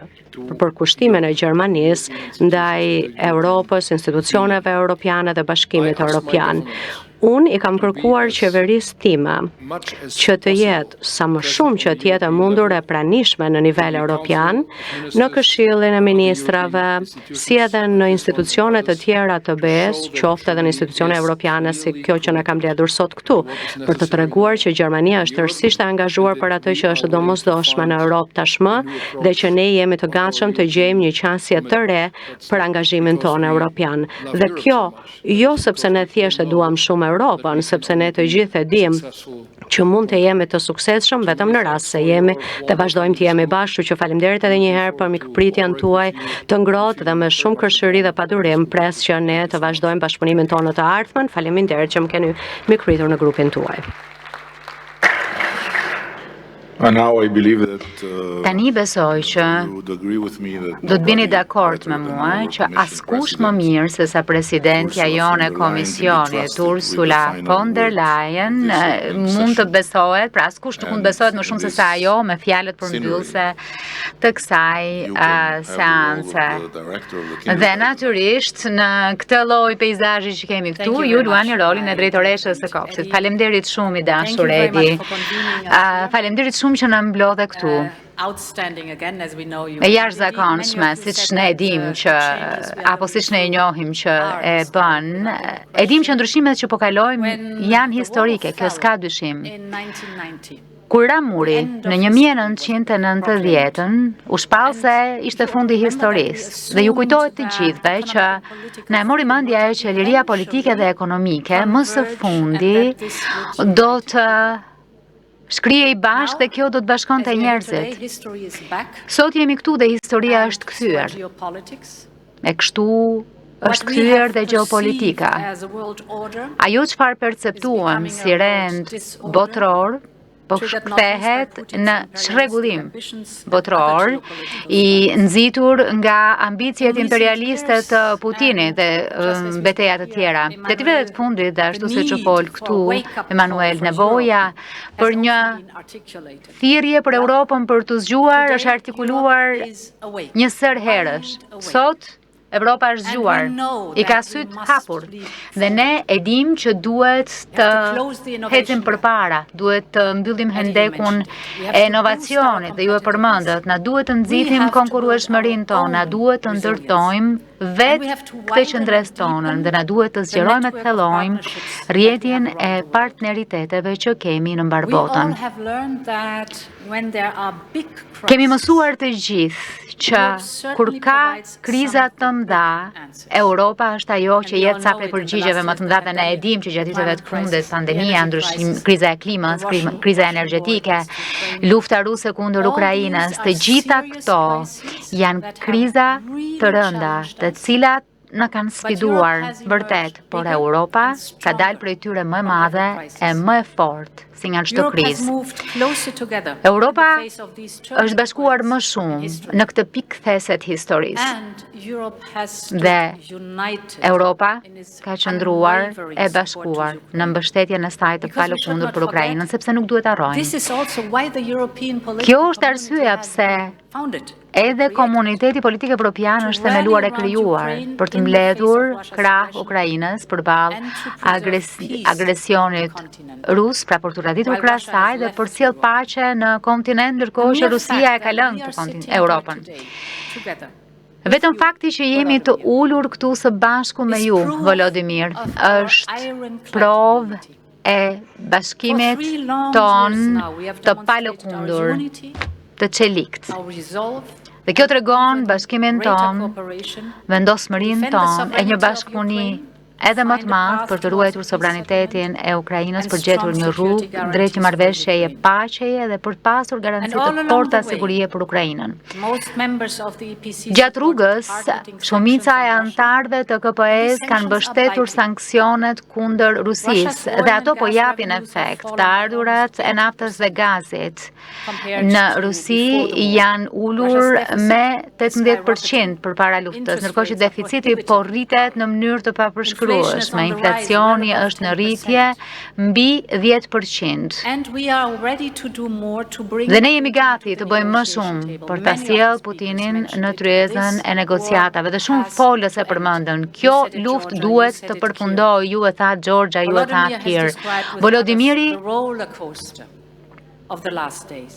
për kushtimin e Gjermanisë ndaj Europës, institucioneve europiane dhe Bashkimit Evropian. Unë I kam kërkuar qeverisë time që të jetë sa më shumë që të jetë e mundur e pranishme në nivel europian, në Këshillin e Ministrave, si edhe në institucionet të tjera të BE-s, qoftë edhe në institucione europiane si kjo që ne kam mbledhur sot këtu, për të treguar që Gjermania është tërësisht e angazhuar për atë që është domosdoshme në Europë tashmë dhe që ne jemi të gatshëm të gjejmë një qasje të re për angazhimin tonë europian. Dhe kjo jo sepse ne thjesht e duam shumë Europën, sepse ne të gjithë e dimë që mund të jemi të suksesshëm vetëm në rast se jemi dhe vazhdojmë të jemi bashkë, që faleminderit edhe një herë për mikpritjen tuaj të ngrohtë dhe me shumë kërshëri dhe padurim pres që ne të vazhdojmë bashkëpunimin tonë të ardhmen. Faleminderit që më keni mikpritur në grupin tuaj. Tani besoj që do të bini dakord me mua që askush më mirë se sa presidentja jone komisionit Ursula von der Leyen mund të besohet, pra askush nuk mund të besohet më shumë se sa ajo me fjalët përmbyllëse të kësaj seance. Dhe natyrisht në këtë lloj peizazhi që kemi këtu, ju luani rolin e drejtoreshës së kopshtit. Faleminderit shumë I dashur Edi. Faleminderit shumë që na mblodhe këtu. E jashtëzakonshme, siç ne e dim që apo siç ne e njohim që e bën, e dim që ndryshimet që po kalojmë janë historike, kjo s'ka dyshim. Kur ra muri në 1990-ën, u shpall se ishte fundi I historisë dhe ju kujtohet të gjithëve që na e mori mendja që liria politike dhe ekonomike më së fundi do të shkrihej bashkë dhe kjo do të bashkonte njerëzit. Sot jemi këtu dhe historia është kthyer. E kështu është kthyer dhe gjeopolitika. Ajo çfarë perceptuam si rend botror, po kthehet në çrregullim botror I nxitur nga ambicjet imperialiste të Putinit dhe betejat të tjera. Detyrat e fundit dhe ashtu siç u fol këtu Emanuel, nevoja për një thirrje për Europën për të zgjuar është artikuluar një sër herësh. Sot Evropa është zgjuar, I ka syt hapur dhe ne e dim që duhet të ecim përpara, duhet të mbyllim hendekun e inovacionit dhe ju e përmendët, na duhet të nxitim konkurrueshmërinë tonë, na duhet të ndërtojmë vetë këtë qendres tonën dhe na duhet të zgjerojmë të thellojmë rrjetin e partneriteteve që kemi në mbar botën. Kemi mësuar të gjithë që kur ka krizat të mëdha, Europa është ajo që jep ca prej përgjigjeve më të mëdha dhe ne e dim që gjatë viteve të fundit, pandemia, ndryshim, kriza e klimës, kriza energjetike, lufta ruse kundër Ukrainës, të gjitha këto janë kriza të rënda, të cilat në kanë sfiduar vërtet, por Europa ka dalë prej tyre më e madhe e më e fortë si nga çdo krizë. Europa është bashkuar më shumë në këtë pikë kthese të historisë. Dhe Europa ka qëndruar e bashkuar në mbështetjen e saj të palëkundur për Ukrainën, sepse nuk duhet harrojmë. Kjo është arsyeja pse edhe komuniteti politik evropian është themeluar e krijuar për të mbledhur krah Ukrainës përballë agresionit rus, pra për të raditur krah saj dhe për sjell paqe në kontinent, ndërkohë që Rusia e ka lënë Europën. Vetëm fakti që jemi të ulur këtu së bashku me ju, Volodymyr, është provë e bashkimit ton të palëkundur, të çelikt. Dhe kjo tregon bashkimin ton, vendosmërinë ton e një bashkëpuni edhe më të madh për të ruajtur sovranitetin e Ukrainës, për gjetur një rrugë drejt një marrëveshjeje paqeje dhe për të pasur garanci të forta sigurie për Ukrainën. Gjatë rrugës, shumica e anëtarëve të KPE-s kanë mbështetur sanksionet kundër Rusisë dhe ato po japin efekt. Të ardhurat e naftës dhe gazit në Rusi janë ulur me 18% përpara luftës, ndërkohë që deficiti po rritet në mënyrë të papërshkrueshme. Inflacioni është në rritje mbi 10%. Dhe ne jemi gati të bëjmë më shumë për ta sjellë Putinin në tryezën e negociatave. Dhe shumë folës e përmendën. Kjo luftë duhet të përfundojë, ju e tha Georgia, ju e tha Kir. Volodymyri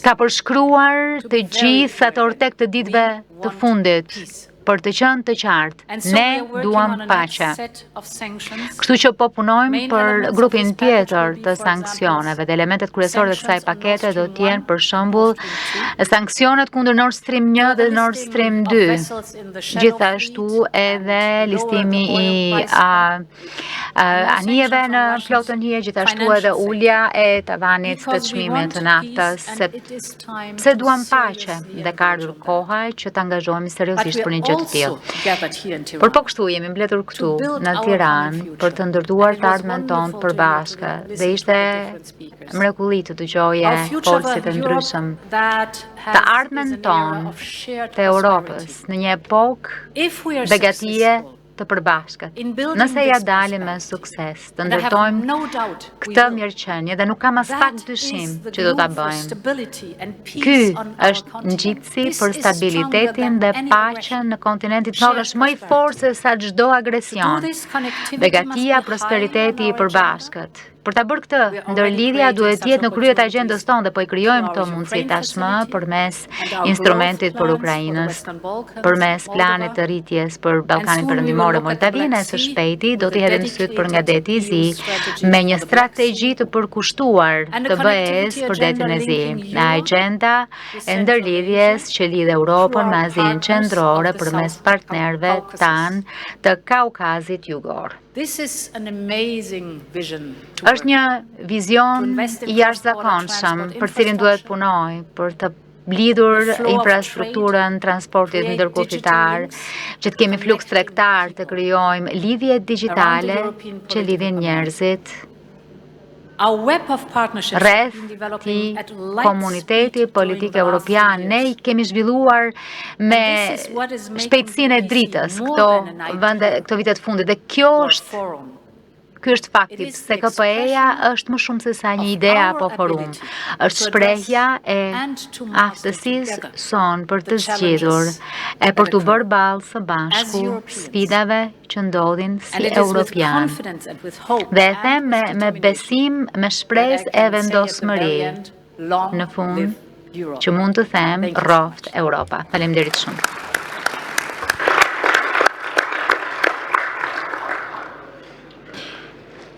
ka përshkruar të gjithë ato tek të ditëve të fundit. Për të qenë të qartë, ne duam paqe. Kështu që po punojmë për grupin tjetër të sanksioneve dhe elementet kryesore të kësaj pakete do të jenë për shembull sanksionet kundër Nord Stream 1 dhe Nord Stream 2. Gjithashtu edhe listimi i anijeve në flotën hije, gjithashtu edhe ulja e tavanit të çmimit të naftës. Pse duam paqe dhe ka ardhur koha që të angazhohemi seriozisht për një gjë të tillë. Por po kështu jemi mbledhur këtu në Tiranë për të ndërtuar të ardhmen tonë përbashkë dhe ishte mrekulli të dëgjoje folësit e ndryshëm. Të ardhmen tonë të Europës në një epokë begatie të përbashkët. Nëse ja dalim me sukses, të ndërtojmë këtë mirëqenie dhe nuk kam as pak dyshim që do ta bëjmë. Ky është ngjitësi për stabilitetin dhe paqen në kontinentin tonë, është më i fortë se sa çdo agresion. Begatia, prosperiteti i përbashkët. Për ta bërë këtë, ndërlidhja duhet të jetë në krye të agjendës tonë dhe po i krijojmë këto mundësi tashmë përmes instrumentit për Ukrainës, përmes planit të rritjes për Ballkanin Perëndimor. Moldavia së shpejti do të hedhë në syt për nga deti i zi me një strategji të përkushtuar të BE-s për detin e zi. Në agjenda e ndërlidhjes që lidh Europën me Azinë Qendrore përmes partnerëve tanë të Kaukazit Jugor. Është një vizion i jashtëzakonshëm për cilin duhet punoj për të lidhur infrastrukturën, transportit ndërkufitar, që të kemi fluks tregtar, të krijojmë lidhje digjitale që lidhin njerëzit rreth këtij komuniteti politik evropian. Ne kemi zhvilluar me shpejtësinë e dritës këto vite të fundit dhe ky është fakti, se KPE-ja është më shumë se sa një ide apo forum. Është shprehja e aftësisë son për të zgjidhur e për të bërë ballë së bashku sfidave që ndodhin si europian. Dhe e them me besim, me shpresë e vendosmëri. Në fund, që mund të them rroft Europa. Faleminderit shumë.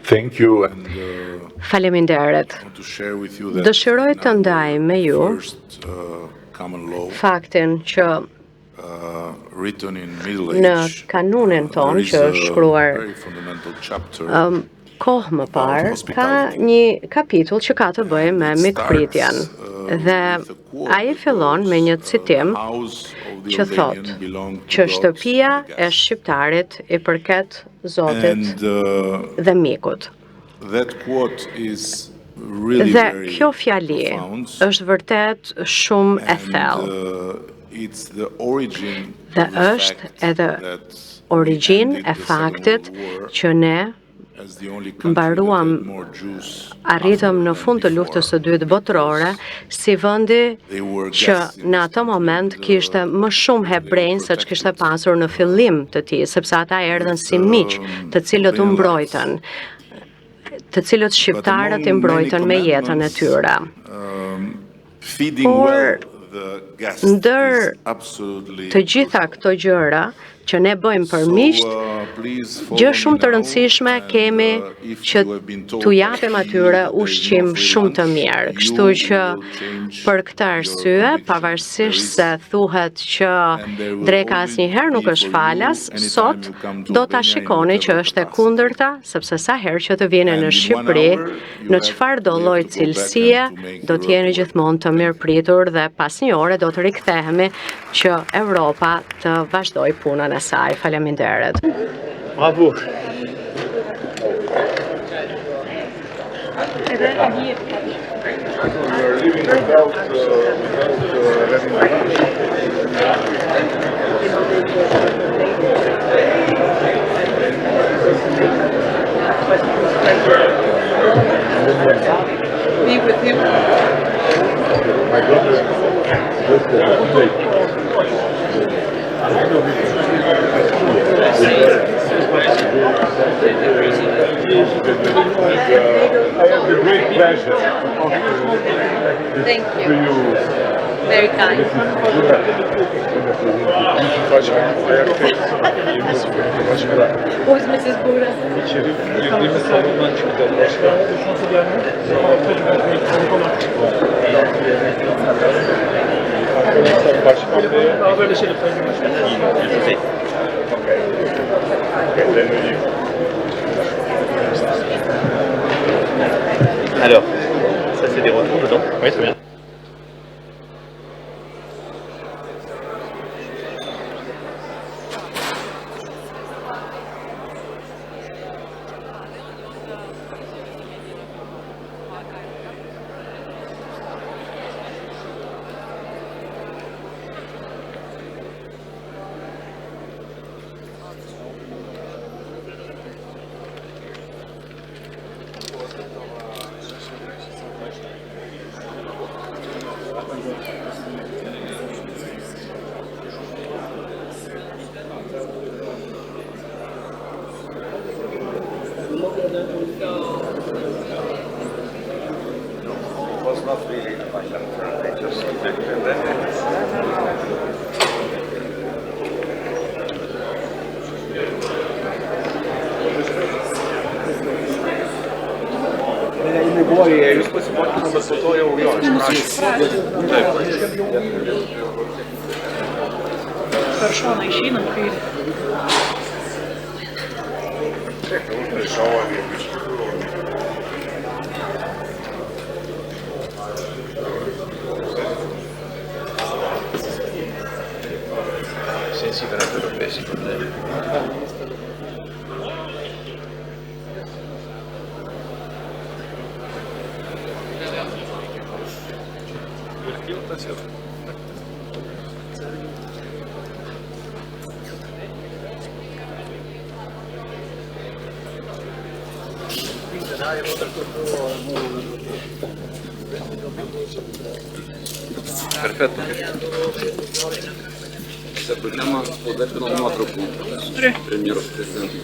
Thank you and Faleminderit. Dëshiroj të ndaj me ju faktin që në kanunin ton që është shkruar kohë më parë, ka një kapitull që ka të bëjë me mikpritjen. Dhe ai fillon me një citim që thot që shtëpia e shqiptarit i përket Zotit dhe mikut. Dhe kjo fjali është vërtet shumë e thellë. Dhe është edhe origjinë e faktit që ne arritëm në fund të luftës së dytë botërore si vendi që në atë moment kishte më shumë hebrejnë se që kishte pasur në fillim të tij, sepse ata erdhën si miq, të cilët u mbrojtën, të cilët shqiptarët i mbrojtën me jetën e tyre. Por ndër të gjitha këto gjëra, që ne bëjmë për miqt, gjë shumë të rëndësishme kemi që t'u japim atyre ushqim shumë të mirë. Kështu që për këtë arsye, pavarësisht se thuhet që dreka asnjëherë nuk është falas, sot do ta shikoni që është e kundërta, sepse sa herë që të vini në Shqipëri, në çfarë do lloj cilësie, do të jeni gjithmonë të mirëpritur dhe pas një ore do të rikthehemi që Evropa të vazhdoj punën e saj. Faleminderit. Bravo. Be with him. I have the great pleasure Thank to you. you. Very kind. Who's Mrs. Bura? Alors, ça c'est des retours dedans. Oui, très bien. Was not really a violent turn, they just did and then Jinai buvo, jūs pasimokymas, bet po to jau jo, išprašė. Per šoną išeinam kairį. Sensi verrebbero presi i problemi. Perfetto. Se vogliamo poter un altro punto. Premiero Presidente.